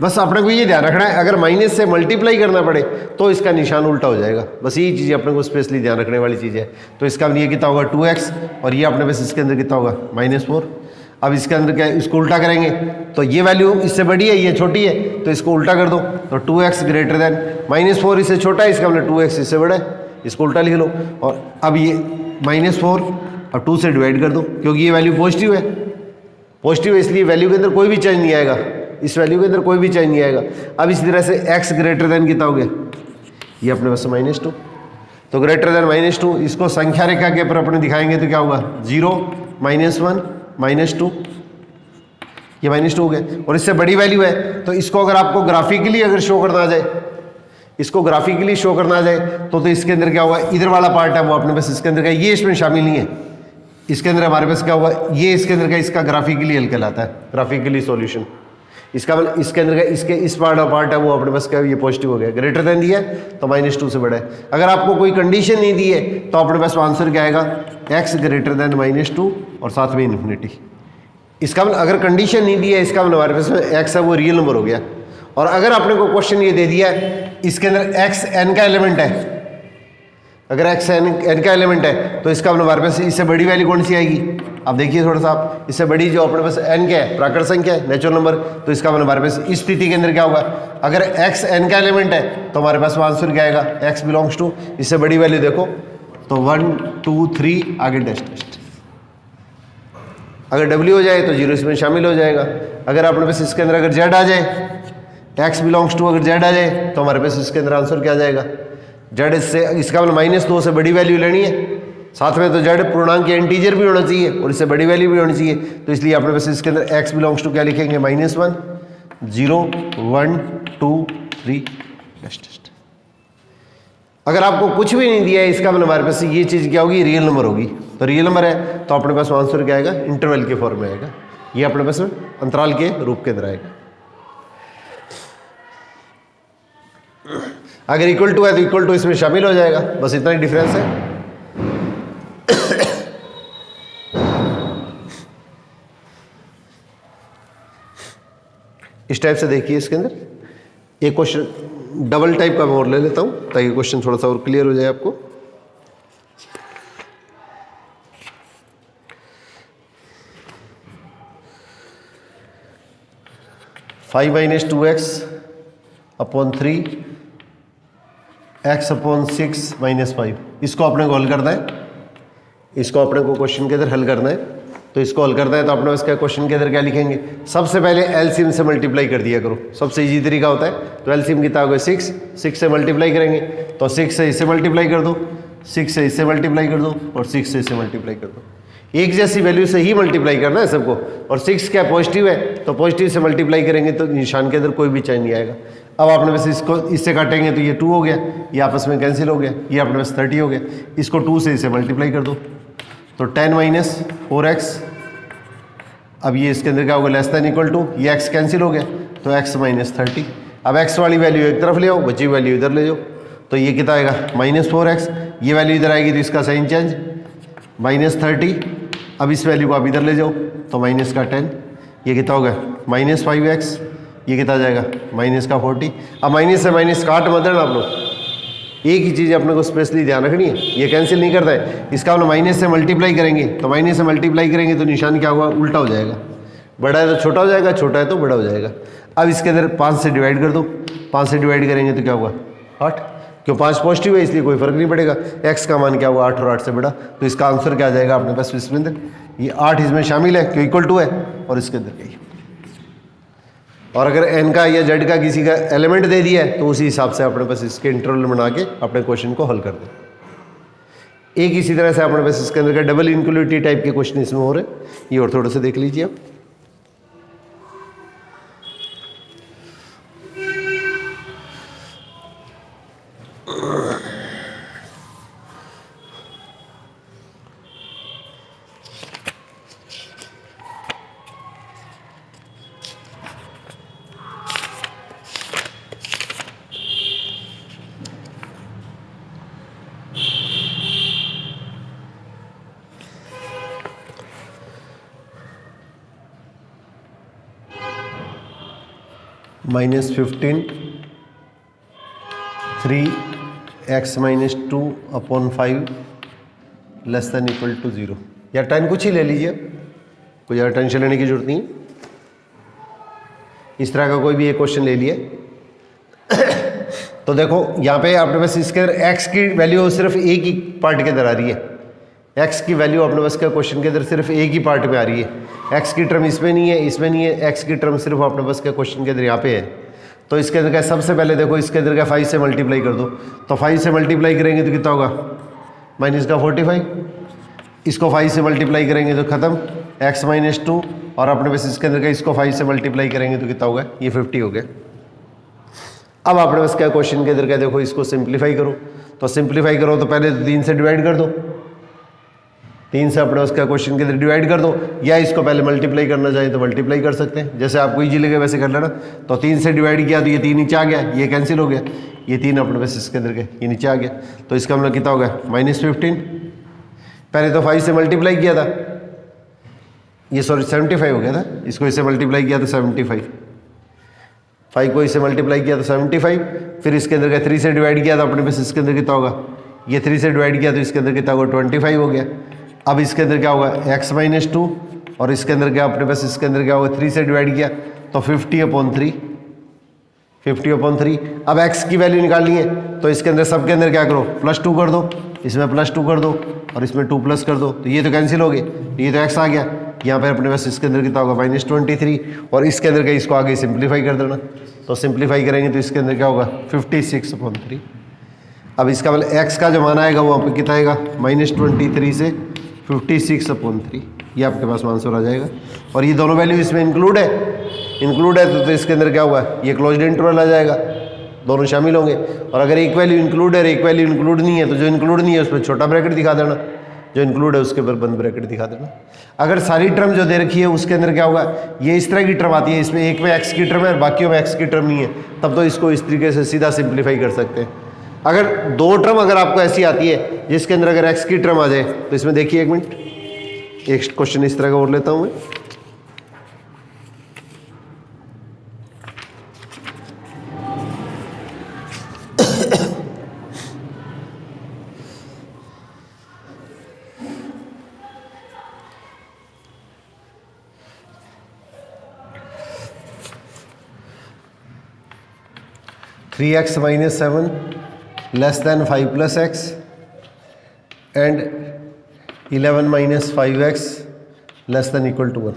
बस अपने को ये ध्यान रखना है अगर माइनस से मल्टीप्लाई करना पड़े तो इसका निशान उल्टा हो जाएगा। बस यही चीज़ अपने को स्पेशली ध्यान रखने वाली चीज़ है। तो इसका ये कितना होगा 2x, और ये अपने पास इसके अंदर कितना होगा -4। अब इसके अंदर क्या है, इसको उल्टा करेंगे तो ये वैल्यू इससे बड़ी है, ये छोटी है, तो इसको उल्टा कर दो तो 2x ग्रेटर देन -4 इससे छोटा है, इसका मतलब 2x इससे बड़ा है, इसको उल्टा लिख लो। और अब ये -4 और 2 से डिवाइड कर दो क्योंकि ये वैल्यू पॉजिटिव है, पॉजिटिव है इसलिए वैल्यू के अंदर कोई भी चेंज नहीं आएगा, इस वैल्यू के अंदर कोई भी चेंज नहीं आएगा। अब इसी तरह से x ग्रेटर देन कितना हो गया, ये अपने पास -2, तो ग्रेटर देन -2 इसको संख्या रेखा के ऊपर अपने दिखाएंगे तो क्या होगा 0 -1 -2, ये -2 हो गया। और इससे बड़ी वैल्यू है तो इसको अगर आपको ग्राफिकली अगर शो करना आ जाए, इसको ग्राफिकली शो करना आ जाए तो इसके अंदर क्या होगा, इधर वाला पार्ट है वो अपने पास इसके अंदर का, ये इसमें शामिल नहीं है, इसके अंदर हमारे पास क्या होगा, ये इसके अंदर का इसका ग्राफिकली हल कहलाता है, ग्राफिकली सॉल्यूशन। इसका मतलब इसके अंदर का इसके इस पार्ट है वो अपने पास क्या, ये पॉजिटिव हो गया, ग्रेटर देन दिया है तो -2 से बड़ा है। अगर आपको कोई कंडीशन नहीं दी है तो अपने पास आंसर क्या आएगा, x ग्रेटर देन -2 और साथ में इन्फिनिटी। इसका मतलब अगर कंडीशन नहीं दी है, इसका मतलब हमारे पास x है वो रियल नंबर हो गया। और अगर आपने को क्वेश्चन ये दे दिया है इसके अंदर x n का एलिमेंट है, अगर x n का एलिमेंट है तो इसका मतलब हमारे पास इससे बड़ी वैल्यू कौन सी आएगी, अब देखिए थोड़ा सा आप, इससे बड़ी जो अपने पास n क्या है, प्राकृत संख्या है, नेचुरल नंबर, तो इसका मतलब हमारे पास इस स्थिति के अंदर क्या होगा, अगर x n का एलिमेंट है तो हमारे पास आंसर क्या आएगा, x बिलोंग्स टू, इससे बड़ी वैल्यू देखो तो 1 2 3 आगे टेस्ट। अगर w हो जाए तो 0 इसमें शामिल हो जाएगा। अगर अपने पास इसके अंदर अगर z आ जाए, x बिलोंग्स टू अगर z आ जाए तो हमारे पास इसके अंदर आंसर क्या आ जाएगा, z इससे, इसका मतलब -2 से बड़ी वैल्यू लेनी है, साथ में तो z पूर्णांक या इंटीजर भी होना चाहिए और इससे बड़ी वैल्यू भी होनी चाहिए। तो इसलिए अपने पास इसके अंदर x बिलोंग्स टू क्या लिखेंगे, -1 0 1 2 3 टेस्ट। अगर आपको कुछ भी नहीं दिया है इसका मतलब हमारे पास ये चीज़ क्या होगी, रियल नंबर होगी। तो रियल नंबर है तो अपने पास आंसर क्या आएगा, इंटरवल के फॉर्म में आएगा, ये अपने पास अंतराल के रूप के अंदर आएगा। अगर इक्वल टू है तो इक्वल टू इसमें शामिल हो जाएगा, बस इतना ही डिफरेंस है। इस टाइप से देखिए इसके अंदर एक क्वेश्चन डबल टाइप का मैं और ले लेता हूं ताकि क्वेश्चन थोड़ा सा और क्लियर हो जाए आपको। Five minus 2x upon 3 x upon 6 minus 5, इसको अपने को हल करना है, इसको अपने को क्वेश्चन के अंदर हल करना है। तो इसको हल करना है तो अपने इसका क्वेश्चन के अंदर क्या लिखेंगे, सबसे पहले एलसीएम से मल्टीप्लाई कर दिया करो, सबसे इजी तरीका होता है। तो एलसीएम कितना होगा 6 से मल्टीप्लाई करेंगे तो 6 से इससे मल्टीप्लाई कर दो, 6 से इससे मल्टीप्लाई कर दो और 6 से इससे मल्टीप्लाई कर दो। एक जैसी वैल्यू से ही मल्टीप्लाई करना है सबको, और 6 क्या पॉजिटिव है तो पॉजिटिव से मल्टीप्लाई करेंगे तो निशान के अंदर कोई भी चेंज नहीं आएगा। अब आपने बस इसको इससे काटेंगे तो ये 2 हो गया, ये आपस में कैंसिल हो गया, ये अपने पास 30 हो गया। इसको 2 से इसे मल्टीप्लाई कर दो तो 10 माइनस 4x, अब ये इसके अंदर क्या होगा लेस देन इक्वल टू, ये x कैंसिल हो गया तो x माइनस 30। अब x वाली वैल्यू एक तरफ ले आओ, बची वैल्यू इधर ले जाओ, तो ये कितना आएगा -4x, ये वैल्यू इधर आएगी तो इसका साइन चेंज -30। अब इस वैल्यू को आप इधर ले जाओ तो माइनस का 10, ये कितना होगा -5x, ये कितना जाएगा माइनस का 40। अब माइनस से माइनस काट मत देना आप लोग, एक ही चीज़ अपने को स्पेशली ध्यान रखनी है, ये कैंसिल नहीं करता है। इसका हम माइनस से मल्टीप्लाई करेंगे तो माइनस से मल्टीप्लाई करेंगे तो निशान क्या होगा, उल्टा हो जाएगा, बड़ा है तो छोटा हो जाएगा, छोटा है तो बड़ा हो जाएगा। अब इसके अंदर 5 से डिवाइड कर दो, 5 से डिवाइड करेंगे तो क्या होगा 8, क्यों 5 पॉजिटिव है इसलिए कोई फर्क नहीं पड़ेगा। x का मान क्या हुआ 8 और 8 से बड़ा, तो इसका आंसर क्या आ जाएगा अपने पास इसमें अंदर, ये 8 इसमें शामिल है क्यों इक्वल टू है और इसके अंदर यही। और अगर n का या z का किसी का एलिमेंट दे दिया है तो उसी हिसाब से अपने पास इसके इंटरवल बना के अपने क्वेश्चन को हल कर दें। एक इसी तरह से अपने पास इसके अंदर का डबल इनक्लूडिव टाइप के क्वेश्चन इसमें हो रहे हैं, ये और थोड़ा सा देख लीजिए आप। -15 3x - 2 upon 5 less than equal to 0, या 10 कुछ ही ले लीजिए, कोई ज़्यादा टेंशन लेने की जरूरत नहीं है। इस तरह का कोई भी एक क्वेश्चन ले लिए तो देखो यहाँ पे अपने पास इसके अंदर x की वैल्यू सिर्फ एक ही पार्ट के अंदर आ रही है, x की वैल्यू अपने पास का क्वेश्चन के अंदर सिर्फ एक ही पार्ट में आ रही है, x की टर्म इसमें नहीं है, इसमें नहीं है, x की टर्म सिर्फ अपने पास का क्वेश्चन के अंदर यहाँ पे है। तो इसके अंदर का सबसे पहले देखो इसके अंदर का 5 से मल्टीप्लाई कर दो, तो 5 से मल्टीप्लाई करेंगे तो कितना होगा माइनस का 45, इसको 5 से मल्टीप्लाई करेंगे तो ख़त्म x - 2, और अपने पास इसके अंदर का इसको 5 से मल्टीप्लाई करेंगे तो कितना होगा ये 50 हो गया। अब अपने पास क्या क्वेश्चन के अंदर का देखो इसको सिंप्लीफाई करो, तो सिंप्लीफाई करो तो पहले 3 से डिवाइड कर दो, 3 से अपने उसका क्वेश्चन के अंदर डिवाइड कर दो, या इसको पहले मल्टीप्लाई करना चाहिए तो मल्टीप्लाई कर सकते हैं, जैसे आपको इजी लगे वैसे कर लेना। तो 3 से डिवाइड किया तो ये 3 नीचे आ गया, ये कैंसिल हो गया, ये 3 अपने पास इसके अंदर के ये नीचे आ गया, तो इसका मतलब कितना होगा -15। पहले तो 5 से मल्टीप्लाई किया था, ये सॉरी 75 हो गया था, इसको इससे मल्टीप्लाई किया तो 75, 5 को इससे मल्टीप्लाई किया तो 75, फिर इसके अंदर का 3 से डिवाइड किया तो अपने पास इसके अंदर कितना होगा, ये 3 से डिवाइड किया तो इसके अंदर कितना होगा 25 हो गया। अब इसके अंदर क्या होगा x - 2, और इसके अंदर क्या अपने पास इसके अंदर क्या होगा 3 से डिवाइड किया तो 50/3, 50/3। अब x की वैल्यू निकालनी है तो इसके अंदर सबके अंदर क्या करो +2 कर दो, इसमें +2 कर दो और इसमें 2 प्लस कर दो, तो ये तो कैंसिल हो गए, ये तो x आ गया, यहाँ पर अपने पास इसके अंदर कितना होगा -23, और इसके अंदर का इसको आगे सिंप्लीफाई कर देना, तो सिंप्लीफाई करेंगे तो इसके अंदर क्या होगा 56/3। अब इसका मतलब x का जो मान आएगा वो आपको कितना आएगा -23 से 56/3, ये आपके पास आंसर आ जाएगा। और ये दोनों वैल्यू इसमें इंक्लूड है तो इसके अंदर क्या हुआ ये क्लोज्ड इंटरवल आ जाएगा, दोनों शामिल होंगे। और अगर एक वैल्यू इंक्लूड है और एक वैल्यू इंक्लूड नहीं है तो जो इंक्लूड नहीं है उसमें छोटा ब्रैकेट दिखा देना, जो इंक्लूड है उसके ऊपर बंद ब्रैकेट दिखा देना। अगर सारी टर्म जो दे रखी है उसके अंदर क्या होगा ये इस तरह की टर्म आती है, इसमें एक में x की टर्म है और बाकियों में x की टर्म नहीं है, तब तो इसको इस तरीके से सीधा सिंप्लीफाई कर सकते हैं। अगर 2 टर्म अगर आपको ऐसी आती है जिसके अंदर अगर x की टर्म आ जाए तो इसमें देखिए एक मिनट, एक क्वेश्चन इस तरह का और लेता हूं मैं। (3x - 7 less than 5 + x and 11 - 5x less than equal to 1।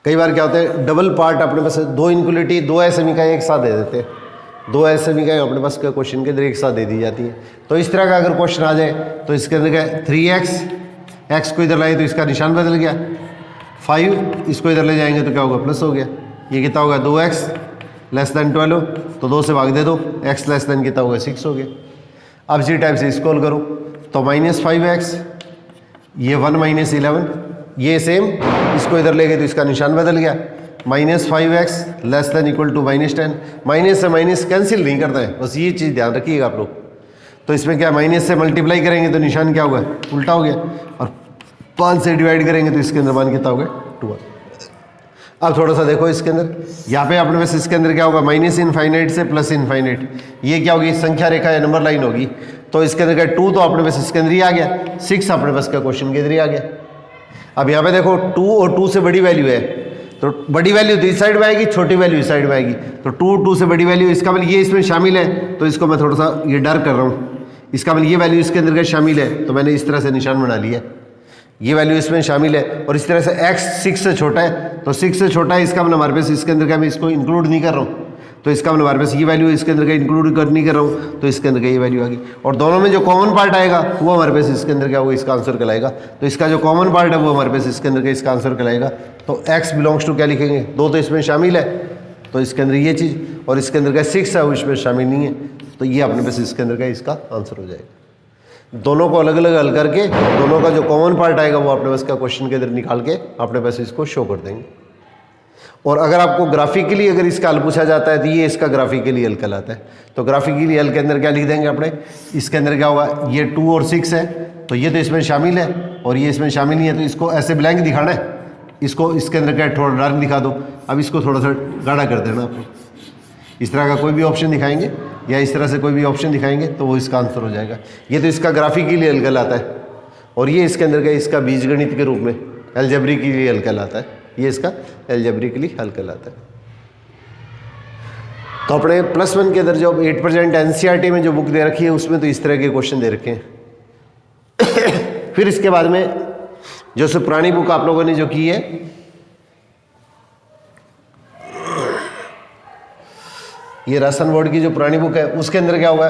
कई बार क्या होता है डबल पार्ट अपने पास 2 इनक्वलिटी 2 समीकरण एक साथ दे देते हैं, 2 समीकरण अपने पास का क्वेश्चन के अंदर एक साथ दे दी जाती है। तो इस तरह का अगर क्वेश्चन आ जाए तो इसके अंदर क्या 3x, x को इधर लाए तो इसका निशान बदल गया, 5 इसको इधर ले जाएंगे तो क्या होगा प्लस हो गया, ये कितना होगा 2x लेस देन 12, तो 2 से भाग दे दो, x लेस देन कितना होगा 6 हो गया। अब इसी टाइप से इसको करो तो -5x, ये 1 - 11, ये सेम इसको इधर ले गए तो इसका निशान बदल गया, -5x less than equal to -10। Minus से माइनस कैंसिल नहीं करता है, बस ये चीज़ ध्यान रखिएगा आप लोग। तो इसमें क्या माइनस से मल्टीप्लाई करेंगे तो निशान क्या होगा उल्टा हो गया, और 5 से डिवाइड करेंगे तो इसके अंदर मान कितना होगा 2। अब थोड़ा सा देखो इसके अंदर, यहाँ पे अपने पास इसके अंदर क्या होगा -∞ से +∞, ये क्या होगी संख्या रेखा या नंबर लाइन होगी। तो इसके अंदर क्या 2 तो अपने पास इसके अंदर ही आ गया, 6 अपने पास का क्वेश्चन के अंदर ही आ गया। अब यहाँ पे देखो 2 और 2 से बड़ी वैल्यू है तो बड़ी वैल्यू तो इस साइड में आएगी, छोटी वैल्यू इस साइड में आएगी। तो 2 से बड़ी वैल्यू, इसका मतलब ये इसमें शामिल है, तो इसको मैं थोड़ा सा ये डर कर रहा हूँ, इसका मतलब ये वैल्यू इसके अंदर का शामिल है, तो मैंने इस तरह से निशान बना लिया, ये वैल्यू इसमें शामिल है। और इस तरह से x 6 से छोटा है, तो 6 से छोटा है, इसका मतलब हमारे पास इसके अंदर का मैं इसको इंक्लूड नहीं कर रहा हूँ, तो इसका मतलब हमारे पास ये वैल्यू इसके अंदर का इंक्लूड नहीं कर रहा हूँ, तो इसके अंदर का ये वैल्यू आ गई। और दोनों में जो कॉमन पार्ट आएगा वो हमारे पास इसके अंदर क्या होगा, इसका आंसर कहलाएगा। तो इसका जो कॉमन पार्ट है वो हमारे पास इसके अंदर का इसका आंसर कहलाएगा। तो x बिलोंग्स टू क्या लिखेंगे, 2 तो इसमें शामिल है, तो इसके अंदर ये चीज़, और इसके अंदर का 6 है वो इसमें शामिल नहीं है, तो ये अपने पास इसके अंदर का इसका आंसर हो जाएगा। दोनों को अलग अलग हल करके दोनों का जो कॉमन पार्ट आएगा वो अपने पास का क्वेश्चन के अंदर निकाल के अपने पास इसको शो कर देंगे। और अगर आपको ग्राफिकली अगर इसका हल पूछा जाता है तो ये इसका ग्राफिकली हल कहलाता है। तो ग्राफिकली हल के अंदर क्या लिख देंगे अपने, इसके अंदर क्या होगा, ये 2 और 6 है, तो ये तो इसमें शामिल है और ये इसमें शामिल नहीं है, तो इसको ऐसे ब्लैंक दिखाना है, इसको इसके अंदर क्या थोड़ा डार्क दिखा दो। अब इसको थोड़ा सा गाढ़ा कर देना आपको, इस तरह का कोई भी ऑप्शन दिखाएंगे या इस तरह से कोई भी ऑप्शन दिखाएंगे तो वो इसका आंसर हो जाएगा। ये तो इसका ग्राफिकली हल कहलाता है, और ये इसके अंदर का इसका बीजगणित के रूप में एल्जेब्रिकली हल कहलाता है, ये इसका एल्जेब्रिकली हल कहलाता है। तो अपने +1 के अंदर जो 8% एनसीईआरटी में जो बुक दे रखी है उसमें तो इस तरह के क्वेश्चन दे रखे हैं। फिर इसके बाद में जो से पुरानी बुक आप लोगों ने जो की है, ये राजस्थान बोर्ड की जो पुरानी बुक है उसके अंदर क्या हुआ,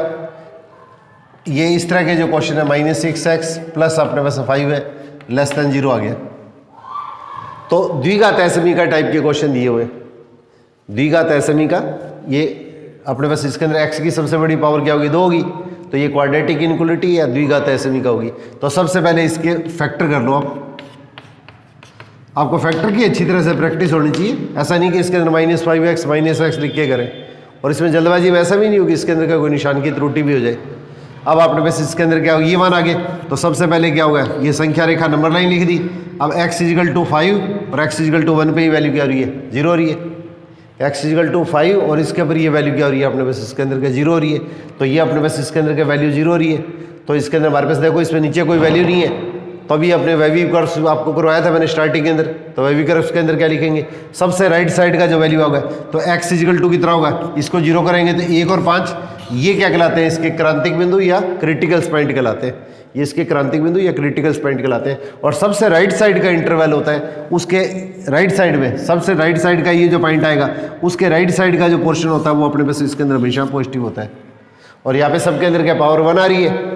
ये इस तरह के जो क्वेश्चन है -6x प्लस अपने पास 5 है <0 आ गया। तो द्विघात एसमी का टाइप के क्वेश्चन दिए हुए, द्विघात एसमी का, ये अपने पास इसके अंदर x की सबसे बड़ी पावर क्या होगी, 2 होगी, तो ये क्वाड्रेटिक इनक्वलिटी या द्विघात एसमी का होगी। तो सबसे पहले इसके फैक्टर कर लो आपको फैक्टर की अच्छी तरह से प्रैक्टिस होनी चाहिए। ऐसा नहीं कि इसके अंदर -5x -x लिख के करें, और इसमें जल्दबाजी में ऐसा भी नहीं होगी इसके अंदर का कोई निशान की त्रुटि भी हो जाए। अब आपने बस इसके अंदर क्या होगा, ये मान आ गए, तो सबसे पहले क्या होगा, ये संख्या रेखा नंबर लाइन लिख दी। अब x = 5 और x = 1 पे ही वैल्यू क्या हो रही है, 0 हो रही है। x = 5 और इसके ऊपर ये वैल्यू क्या हो रही है, अपने पास इसके अंदर का 0 हो रही है, तो ये अपने पास इसके अंदर का वैल्यू 0 हो रही है। तो इसके अंदर हमारे पास देखो इसमें नीचे कोई वैल्यू नहीं है, तो अभी अपने वेवी कर्व आपको करवाया था मैंने स्टार्टिंग के अंदर, तो वेवी कर्व के अंदर क्या लिखेंगे, सबसे राइट साइड का जो वैल्यू होगा, तो x = कितना होगा, इसको 0 करेंगे तो 1 और 5, ये क्या कहलाते हैं, इसके क्रांतिक बिंदु या क्रिटिकल पॉइंट कहलाते हैं, ये इसके क्रांतिक बिंदु या क्रिटिकल पॉइंट कहलाते हैं। और सबसे राइट साइड का इंटरवल होता है, उसके राइट साइड में सबसे राइट साइड का ये जो पॉइंट आएगा, उसके राइट साइड का जो पोर्शन होता है वो अपने पास इसके अंदर हमेशा पॉजिटिव होता है। और यहाँ पे सबके अंदर क्या पावर 1 आ रही है,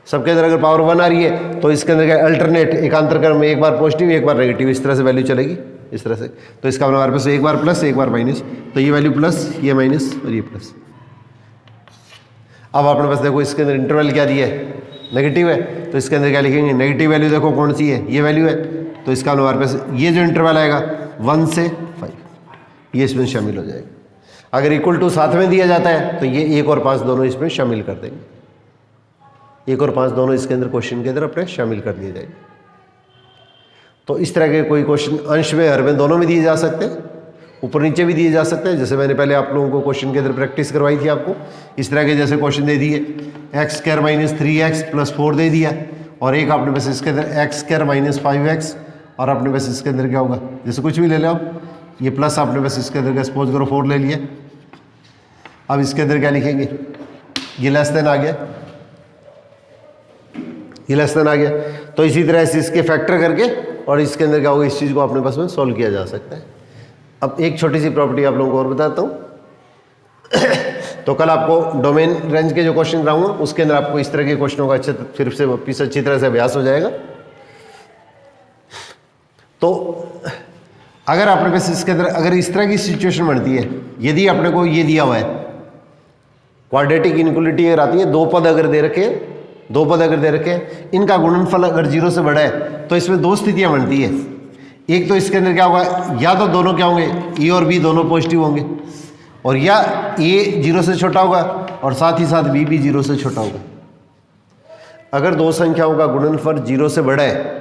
सबके अंदर अगर पावर 1 आ रही है तो इसके अंदर क्या अल्टरनेट एकांतर क्रम में एक बार पॉजिटिव एक बार नेगेटिव, इस तरह से वैल्यू चलेगी, इस तरह से। तो इसका मतलब हमारे पास एक बार प्लस एक बार माइनस, तो ये वैल्यू प्लस ये माइनस और ये प्लस। अब आपने पास देखो इसके अंदर इंटरवल क्या दिया है, नेगेटिव है, तो इसके अंदर क्या लिखेंगे, नेगेटिव वैल्यू देखो कौन सी है, ये वैल्यू है, तो इसका मतलब हमारे पास ये जो इंटरवल आएगा 1 से 5 ये इसमें शामिल हो जाएगा। अगर इक्वल टू साथ में दिया जाता है तो ये 1 और 5 दोनों इसमें शामिल कर देंगे, 1 और 5 दोनों इसके अंदर क्वेश्चन के अंदर अपने शामिल कर दिए जाएंगे। तो इस तरह के कोई क्वेश्चन अंश में हर में दोनों में दिए जा सकते हैं, ऊपर नीचे भी दिए जा सकते हैं। जैसे मैंने पहले आप लोगों को क्वेश्चन के अंदर प्रैक्टिस करवाई थी आपको, इस तरह के जैसे क्वेश्चन दे दिए x² - 3x + 4 दे दिया, और एक आपने बस इसके अंदर x² - 5x, और आपने बस इसके अंदर क्या होगा, जैसे कुछ भी ले लो, ये प्लस आपने बस इसके अंदर का सपोज करो 4 ले लिया। अब इसके अंदर क्या लिखेंगे, ये लेस देन आ गया, ये लेस देन आ गया। तो इसी तरह से इसके फैक्टर करके और इसके अंदर क्या होगा, इस चीज़ को अपने पास में सॉल्व किया जा सकता है। अब एक छोटी सी प्रॉपर्टी आप लोगों को और बताता हूँ। तो कल आपको डोमेन रेंज के जो क्वेश्चन कराऊंगा उसके अंदर आपको इस तरह के क्वेश्चनों का फिर से वापिस अच्छी तरह से अभ्यास हो जाएगा। तो अगर आपने पास इसके अंदर अगर इस तरह की सिचुएशन बनती है, यदि अपने को ये दिया हुआ है क्वाड्रेटिक इनइक्वालिटी अगर आती है, 2 पद अगर दे रखे, 2 पद अगर दे रखे, इनका गुणनफल अगर 0 से बड़ा है, तो इसमें 2 स्थितियां बनती है। एक तो इसके अंदर क्या होगा, या तो दोनों क्या होंगे, ए और बी दोनों पॉजिटिव होंगे, और या ए 0 से छोटा होगा और साथ ही साथ बी भी 0 से छोटा होगा। अगर 2 संख्याओं का गुणनफल 0 से बड़ा है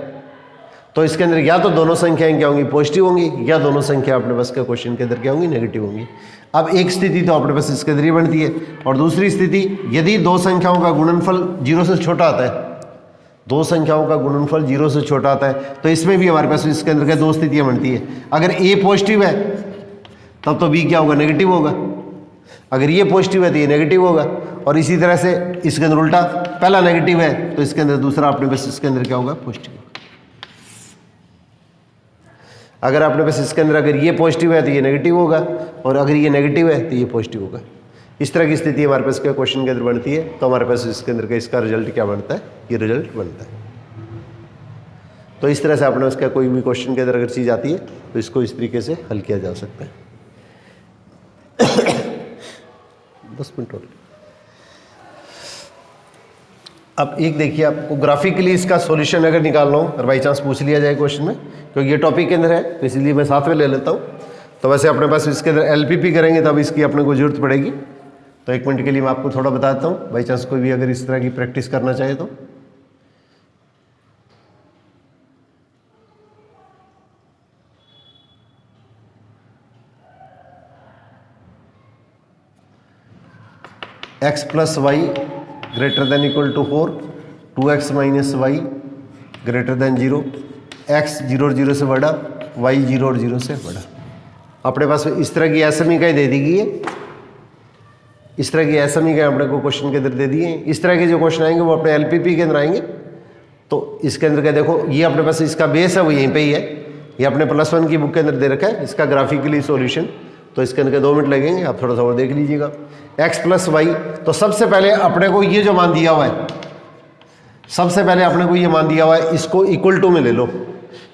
तो इसके अंदर या तो दोनों संख्याएं क्या होंगी, पॉजिटिव होंगी, या दोनों संख्या अपने पास का क्वेश्चन के अंदर क्या होंगी, नेगेटिव होंगी। अब एक स्थिति तो अपने पास इसके अंदर ही बनती है, और दूसरी स्थिति यदि 2 संख्याओं का गुणनफल 0 से छोटा आता है, दो संख्याओं का गुणनफल 0 से छोटा आता है, तो इसमें भी हमारे पास इसके अंदर क्या दो स्थितियां बनती है। अगर ए पॉजिटिव है तब तो बी क्या होगा, नेगेटिव होगा। अगर ये पॉजिटिव है तो ये नेगेटिव होगा। और इसी तरह से इसके अंदर उल्टा, पहला नेगेटिव है तो इसके अंदर दूसरा अपने पास इसके अंदर क्या होगा, पॉजिटिव। अगर आपने पास इसके अंदर अगर ये पॉजिटिव है तो ये नेगेटिव होगा, और अगर ये नेगेटिव है तो ये पॉजिटिव होगा। इस तरह की स्थिति हमारे पास क्या क्वेश्चन के अंदर बनती है, तो हमारे पास इसके अंदर का इसका रिजल्ट क्या बनता है, ये रिजल्ट बनता है। तो इस तरह से आपने उसका कोई भी क्वेश्चन के अंदर अगर चीज़ आती है तो इसको इस तरीके से हल किया जा सकता है। 10 मिनट और। अब एक देखिए, आपको ग्राफिकली इसका सॉल्यूशन अगर निकालना हो और बाई चांस पूछ लिया जाए क्वेश्चन में, क्योंकि ये टॉपिक के अंदर है तो इसलिए मैं साथ में ले लेता हूँ। तो वैसे अपने पास इसके अंदर एलपीपी करेंगे तब इसकी अपने को जरूरत पड़ेगी। तो 1 मिनट के लिए मैं आपको थोड़ा बताता हूँ, बाई चांस कोई भी अगर इस तरह की प्रैक्टिस करना चाहे तो। x plus y greater than equal to 4, 2x minus y greater than 0, x 0 और 0 से बड़ा, y 0 और 0 से बड़ा। अपने पास इस तरह की समीकरण दे दी गई है, इस तरह की समीकरण अपने को क्वेश्चन के अंदर दे दिए हैं। इस तरह के जो क्वेश्चन आएंगे वो अपने एलपीपी के अंदर आएंगे। तो इसके अंदर क्या देखो, ये अपने पास इसका बेस है वो यहीं पे ही है, ये अपने +1 की बुक के अंदर दे रखा है इसका ग्राफिकली सॉल्यूशन। तो इसके अंदर 2 मिनट लगेंगे, आप थोड़ा सा और देख लीजिएगा। x प्लस वाई, तो सबसे पहले अपने को ये जो मान दिया हुआ है, सबसे पहले अपने को ये मान दिया हुआ है, इसको इक्वल टू में ले लो।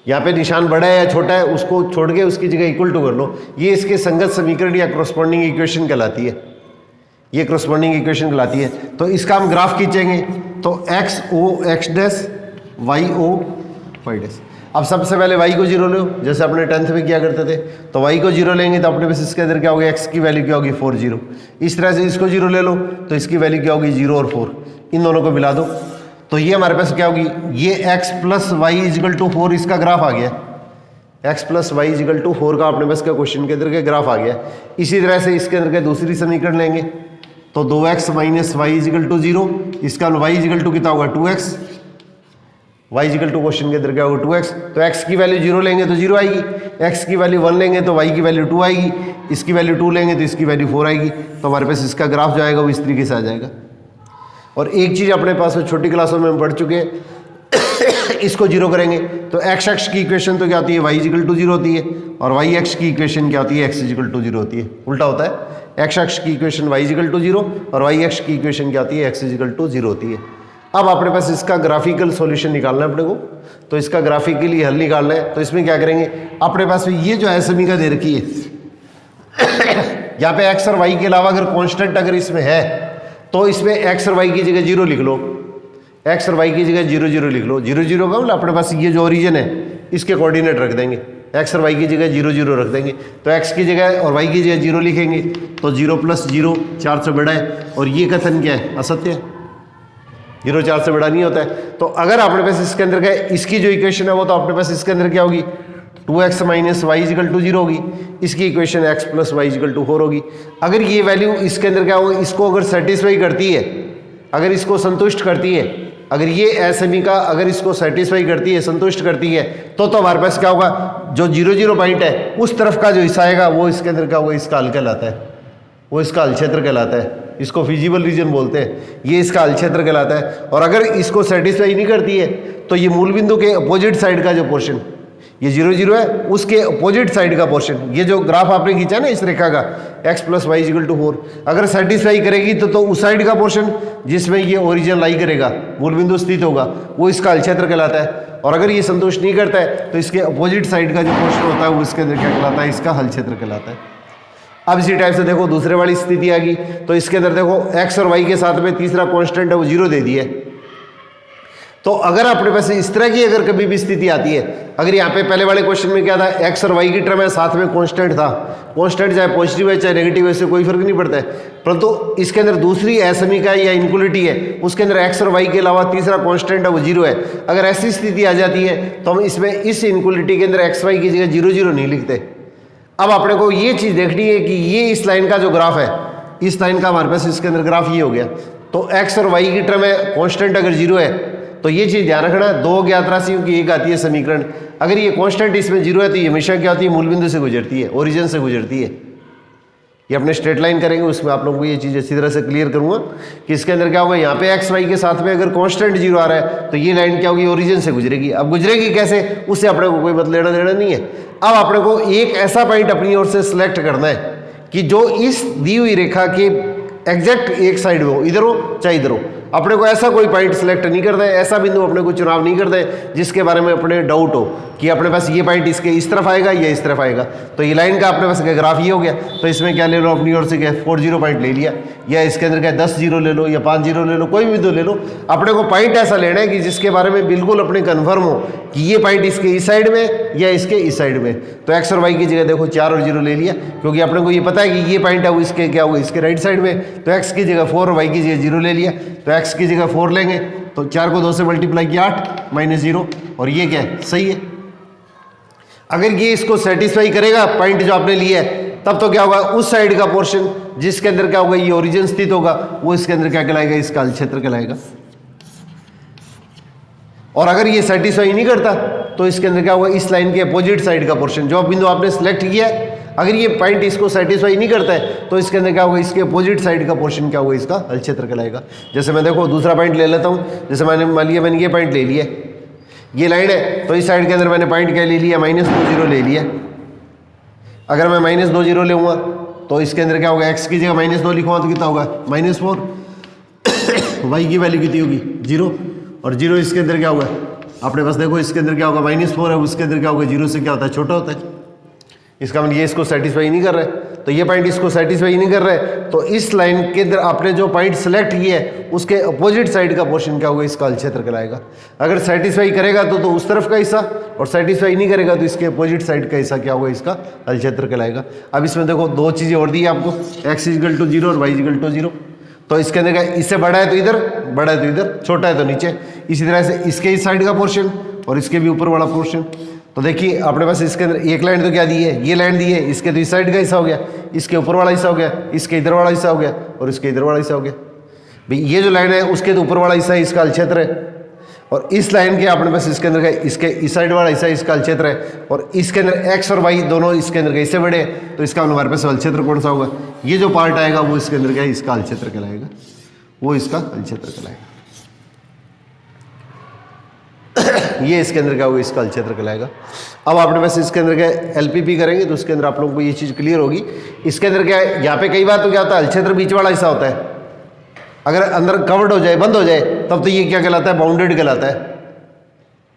यहाँ पे निशान बड़ा है या छोटा है उसको छोड़ के उसकी जगह इक्वल टू कर लो। ये इसके संगत समीकरण या करस्पॉन्डिंग इक्वेशन कहलाती है, ये करस्पॉन्डिंग इक्वेशन कहलाती है। तो इसका हम ग्राफ खींचेंगे तो x o x dash, y o y dash. अब सबसे पहले y को 0 लो, जैसे अपने 10th में किया करते थे। तो y को 0 लेंगे तो अपने पास इसके अंदर क्या होगी, x की वैल्यू क्या होगी 4 0। इस तरह से इसको 0 ले लो तो इसकी वैल्यू क्या होगी 0 और 4, इन दोनों को मिला दो तो ये हमारे पास क्या होगी, ये x plus y equal to 4 इसका ग्राफ आ गया। x plus y equal to 4 का अपने पास क्या क्वेश्चन के अंदर के ग्राफ आ गया। इसी तरह से इसके अंदर के दूसरी समीकरण लेंगे तो 2x minus Y equal to 0, इसका y इजिकल टू कितना होगा 2x, y is equal to question के अंदर क्या होगा 2x। तो x की वैल्यू 0 लेंगे तो 0 आएगी, x की वैल्यू 1 लेंगे तो y की वैल्यू 2 आएगी, इसकी वैल्यू 2 लेंगे तो इसकी वैल्यू 4 आएगी। तो हमारे पास इसका ग्राफ जो आएगा वो इस तरीके से आ जाएगा। और एक चीज़ अपने पास छोटी क्लासों में हम पढ़ चुके हैं, इसको 0 करेंगे तो x अक्ष की इक्वेशन तो क्या होती है, y इजिकल टू 0 होती है, और y अक्ष की इक्वेशन क्या होती है, x इजिकल टू 0 होती है। उल्टा होता है, x अक्ष की इक्वेशन y इजिकल टू 0 और y अक्ष की इक्वेशन क्या होती है, x इजिकल टू 0 होती है। अब अपने पास इसका ग्राफिकल सॉल्यूशन निकालना है अपने को, तो इसका ग्राफिकली हल निकालना है। तो इसमें क्या करेंगे, अपने पास में ये जो है समीकरण दे रखी है, यहाँ पे x और y के अलावा अगर कांस्टेंट अगर इसमें है तो इसमें x और y की जगह 0 लिख लो, x और y की जगह 0 0 लिख लो। 0 0 का मतलब अपने पास ये जो ओरिजिन है इसके कोऑर्डिनेट रख देंगे, x और y की जगह 0 0 रख देंगे। तो x की जगह और y की जगह 0 लिखेंगे तो 0 प्लस 0 4 से बड़ा है, और ये कथन क्या है, असत्य है, 0 4 से बड़ा नहीं होता है। तो अगर अपने पास इसके अंदर क्या है, इसकी जो इक्वेशन है वो तो अपने पास इसके अंदर क्या होगी, 2x minus Y equal to 0 होगी, इसकी equation x plus y equal to 4 होगी। अगर ये वैल्यू इसके अंदर क्या होगी, इसको अगर सेटिस्फाई करती है, अगर इसको संतुष्ट करती है, अगर ये समीकरण अगर इसको सेटिस्फाई करती है, संतुष्ट करती है, तो हमारे पास क्या होगा, जो 0 0 पॉइंट है उस तरफ का जो हिस्सा आएगा वो इसके अंदर क्या होगा, इसका हल कहलाता है, वो इसका हल क्षेत्र कहलाता है। इसको फिजिबल रीजन बोलते हैं, ये इसका हल क्षेत्र कहलाता है। और अगर इसको सेटिस्फाई नहीं करती है तो ये मूल बिंदु के अपोजिट साइड का जो पोर्शन, ये 0 0 है, उसके अपोजिट साइड का पोर्शन, ये जो ग्राफ आपने खींचा ना इस रेखा का x plus y equal to 4, अगर सेटिस्फाई करेगी तो उस साइड का पोर्शन जिसमें ये ओरिजिन लाई करेगा, मूल बिंदु स्थित होगा, वो इसका हल क्षेत्र कहलाता है। और अगर ये संतुष्ट नहीं करता है तो इसके अपोजिट साइड का जो पोर्शन होता है वो इसके अंदर क्या कहलाता है, इसका हल क्षेत्र कहलाता है। अब इसी टाइप से देखो दूसरे वाली स्थिति आ गई, तो इसके अंदर देखो x और y के साथ में तीसरा कांस्टेंट है वो 0 दे दिया है। तो अगर अपने पास इस तरह की अगर कभी भी स्थिति आती है, अगर यहाँ पे पहले वाले क्वेश्चन में क्या था, x और y की टर्म है, साथ में कांस्टेंट था, कांस्टेंट चाहे पॉजिटिव है चाहे नेगेटिव है, इससे कोई फर्क नहीं पड़ता है, परंतु इसके अंदर दूसरी असमीकरण या इनक्वलिटी है, उसके अंदर x और y के अलावा तीसरा कांस्टेंट है वो 0 है। अगर ऐसी स्थिति आ जाती है तो हम इसमें इस इनक्वलिटी के अंदर x y की जगह 0 0 नहीं लिखते। अब अपने को ये चीज़ देखनी है कि ये इस लाइन का जो ग्राफ है, इस लाइन का हमारे पास इसके अंदर ग्राफ ये हो गया। तो x और y की टर्म है, कांस्टेंट अगर 0 है तो ये चीज़ ध्यान रखना, दो ज्ञात राशियों की एक आती है समीकरण, अगर ये कांस्टेंट इसमें जीरो है तो ये हमेशा क्या होती है, मूल बिंदु से गुजरती है, ओरिजिन से गुजरती है। ये अपने स्ट्रेट लाइन करेंगे उसमें आप लोगों को ये चीज़ अच्छी तरह से क्लियर करूंगा कि इसके अंदर क्या होगा, यहाँ पे एक्स वाई के साथ में अगर कांस्टेंट जीरो आ रहा है तो ये लाइन क्या होगी, ओरिजिन से गुजरेगी। अब गुजरेगी कैसे, उससे अपने को कोई मतलब लेना देना नहीं है। अब अपने को एक ऐसा पॉइंट अपनी ओर से सिलेक्ट करना है कि जो इस दी हुई रेखा के एग्जैक्ट एक साइड में हो, इधर हो चाहे इधर हो। अपने को ऐसा कोई पॉइंट सिलेक्ट नहीं करना है, ऐसा बिंदु अपने को चुनाव नहीं करना है जिसके बारे में अपने डाउट हो कि अपने पास ये पॉइंट इसके इस तरफ आएगा या इस तरफ आएगा। तो ये लाइन का अपने पास ग्राफ ये हो गया, तो इसमें क्या ले लो अपनी ओर से, क्या 40 पॉइंट ले लिया, या इसके अंदर क्या 10 जीरो ले लो या 5 जीरो ले लो, कोई भी बिंदु ले लो। अपने को पॉइंट ऐसा लेना है कि जिसके बारे में बिल्कुल अपने कन्फर्म हो कि ये पॉइंट इसके इस साइड में या इसके इस साइड में। तो एक्स और वाई की जगह देखो 4 और 0 ले लिया, क्योंकि अपने को ये पता है कि ये पॉइंट है वो इसके क्या होगा, इसके राइट साइड में। तो एक्स की जगह 4 और वाई की जगह 0 ले लिया, तो एक्स की जगह 4 लेंगे तो 4 को 2 से मल्टीप्लाई किया 8 माइनस 0, और ये क्या है, सही है। अगर ये इसको सेटिस्फाई करेगा पॉइंट जो आपने लिया है, तब तो क्या होगा, उस साइड का पोर्शन जिसके अंदर क्या होगा ये ओरिजिन स्थित होगा, वो इसके अंदर क्या कहलाएगा, इसका हल क्षेत्र कहलाएगा। और अगर ये सेटिस्फाई नहीं करता तो इसके अंदर क्या होगा, इस लाइन के अपोजिट साइड का पोर्शन जो बिंदु आपने सिलेक्ट किया है, अगर ये पॉइंट इसको सेटिस्फाई नहीं करता है तो इसके अंदर क्या होगा, इसके अपोजिट साइड का पोर्शन क्या होगा, इसका हल क्षेत्र कहलाएगा। जैसे मैं देखो दूसरा पॉइंट ले लेता हूँ, जैसे मैंने मान लिया मैंने ये पॉइंट ले लिया, ये लाइन है, तो इस साइड के अंदर मैंने पॉइंट क्या ले लिया, -2 0 ले लिया। अगर मैं -2 0 लूँगा तो इसके अंदर क्या होगा, एक्स की जगह -2 लिखूँगा तो कितना होगा, -4 वाई की वैल्यू कितनी होगी 0, और 0 इसके अंदर क्या होगा, अपने पास देखो इसके अंदर क्या होगा, -4 है, उसके अंदर क्या होगा, 0 से क्या होता है, छोटा होता है। इसका मतलब ये इसको सेटिस्फाई नहीं कर रहा है, तो ये पॉइंट इसको सेटिस्फाई नहीं कर रहा है, तो इस लाइन के अंदर आपने जो पॉइंट सेलेक्ट किया है उसके अपोजिट साइड का पोर्शन क्या होगा, इसका हल क्षेत्र कहलाएगा। अगर सेटिस्फाई करेगा तो उस तरफ का हिस्सा, और सेटिस्फाई नहीं करेगा तो इसके अपोजिट साइड का हिस्सा क्या होगा, इसका हल क्षेत्र कहलाएगा। अब इसमें देखो दो चीज़ें और दी है आपको, x = 0 और y = 0। तो इसके अंदर क्या, इससे बड़ा है तो इधर, बड़ा है तो इधर, छोटा है तो नीचे। इसी तरह से इसके इस साइड का पोर्शन और इसके भी ऊपर वाला पोर्शन। तो देखिए अपने पास इसके अंदर एक लाइन तो क्या दी है, ये लाइन दी है, इसके तो इस साइड का हिस्सा हो गया, इसके ऊपर वाला हिस्सा हो गया, इसके इधर वाला हिस्सा हो गया, और इसके इधर वाला हिस्सा हो गया। भाई ये जो लाइन है उसके तो ऊपर वाला हिस्सा है, इसका हल क्षेत्र है, और इस लाइन के अपने पास इसके अंदर का इसके इस साइड वाला हिस्सा इसका हल क्षेत्र है, और इसके अंदर एक्स और वाई दोनों इसके अंदर का इससे बड़े हैं, तो इसका हमारे पास हल क्षेत्र कौन सा होगा, ये जो पार्ट आएगा वो इसके अंदर क्या है, इसका हल क्षेत्र कहलाएगा, वो इसका हल क्षेत्र कहलाएगा। ये इसके अंदर क्या होगा, इसका हल क्षेत्र कहलाएगा। अब आपने पास इसके अंदर क्या एलपीपी करेंगे तो उसके अंदर आप लोगों को ये चीज़ क्लियर होगी। इसके अंदर क्या है, यहाँ पे कई बार तो क्या होता है, हल क्षेत्र बीच वाला हिस्सा होता है, अगर अंदर कवर्ड हो जाए, बंद हो जाए, तब तो ये क्या कहलाता है, बाउंडेड कहलाता है।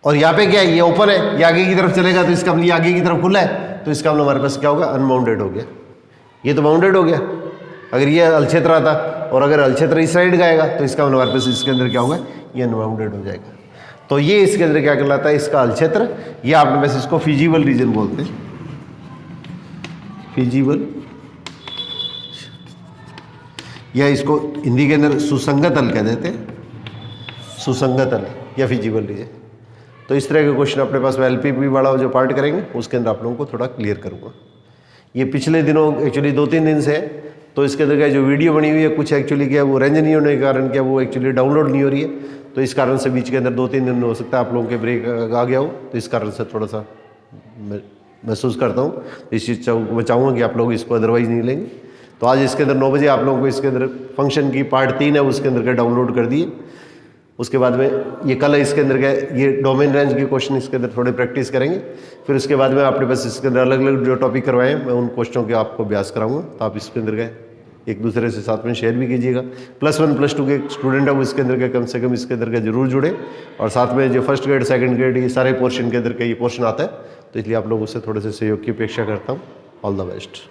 और यहाँ पे क्या है, ये ओपन है, ये आगे की तरफ चलेगा तो इसका मतलब आगे की तरफ खुला है, तो इसका मतलब हमारे पास क्या होगा, अनबाउंडेड हो गया। ये तो बाउंडेड हो गया अगर ये हल क्षेत्र आता, और अगर हल क्षेत्र इस साइड का आएगा तो इसका मतलब हमारे पास इसके अंदर क्या होगा, ये अनबाउंडेड हो जाएगा। तो ये इसके अंदर क्या कहलाता है, इसका हल क्षेत्र। ये आपने वैसे इसको फिजिबल रीजन बोलते हैं, फिजिबल, या इसको हिंदी के अंदर सुसंगत हल कह देते हैं, सुसंगत हल या फिजिबल रीजन। तो इस तरह के क्वेश्चन अपने पास में एलपीपी वाला जो पार्ट करेंगे उसके अंदर आप लोगों को थोड़ा क्लियर करूँगा। ये पिछले दिनों एक्चुअली 2-3 दिन से है, तो इसके अंदर क्या जो वीडियो बनी हुई है कुछ एक्चुअली क्या वो रेंज नहीं होने के कारण क्या वो एक्चुअली डाउनलोड नहीं हो रही है, तो इस कारण से बीच के अंदर 2-3 दिन हो सकता है आप लोगों के ब्रेक आ गया हो, तो इस कारण से थोड़ा सा महसूस करता हूँ। इस चीज़ मैं चाहूँगा कि आप लोग इसको अदरवाइज़ नहीं लेंगे। तो आज इसके अंदर 9 बजे आप लोगों को इसके अंदर फंक्शन की पार्ट 3 है उसके अंदर का डाउनलोड कर दिए। उसके बाद में ये कल है इसके अंदर क्या ये डोमेन रेंज के क्वेश्चन इसके अंदर थोड़े प्रैक्टिस करेंगे। फिर उसके बाद में आपने बस इसके अंदर अलग अलग जो टॉपिक करवाए हैं मैं उन क्वेश्चनों के आपको अभ्यास कराऊंगा, तो आप इसके अंदर गए एक दूसरे से साथ में शेयर भी कीजिएगा। +1 +2 के स्टूडेंट है वो इसके अंदर का कम से कम इसके अंदर का जरूर जुड़े, और साथ में जो फर्स्ट ग्रेड सेकंड ग्रेड ये सारे पोर्शन के अंदर का ये पोर्शन आता है, तो इसलिए आप लोगों से थोड़े से सहयोग की अपेक्षा करता हूँ। All the best.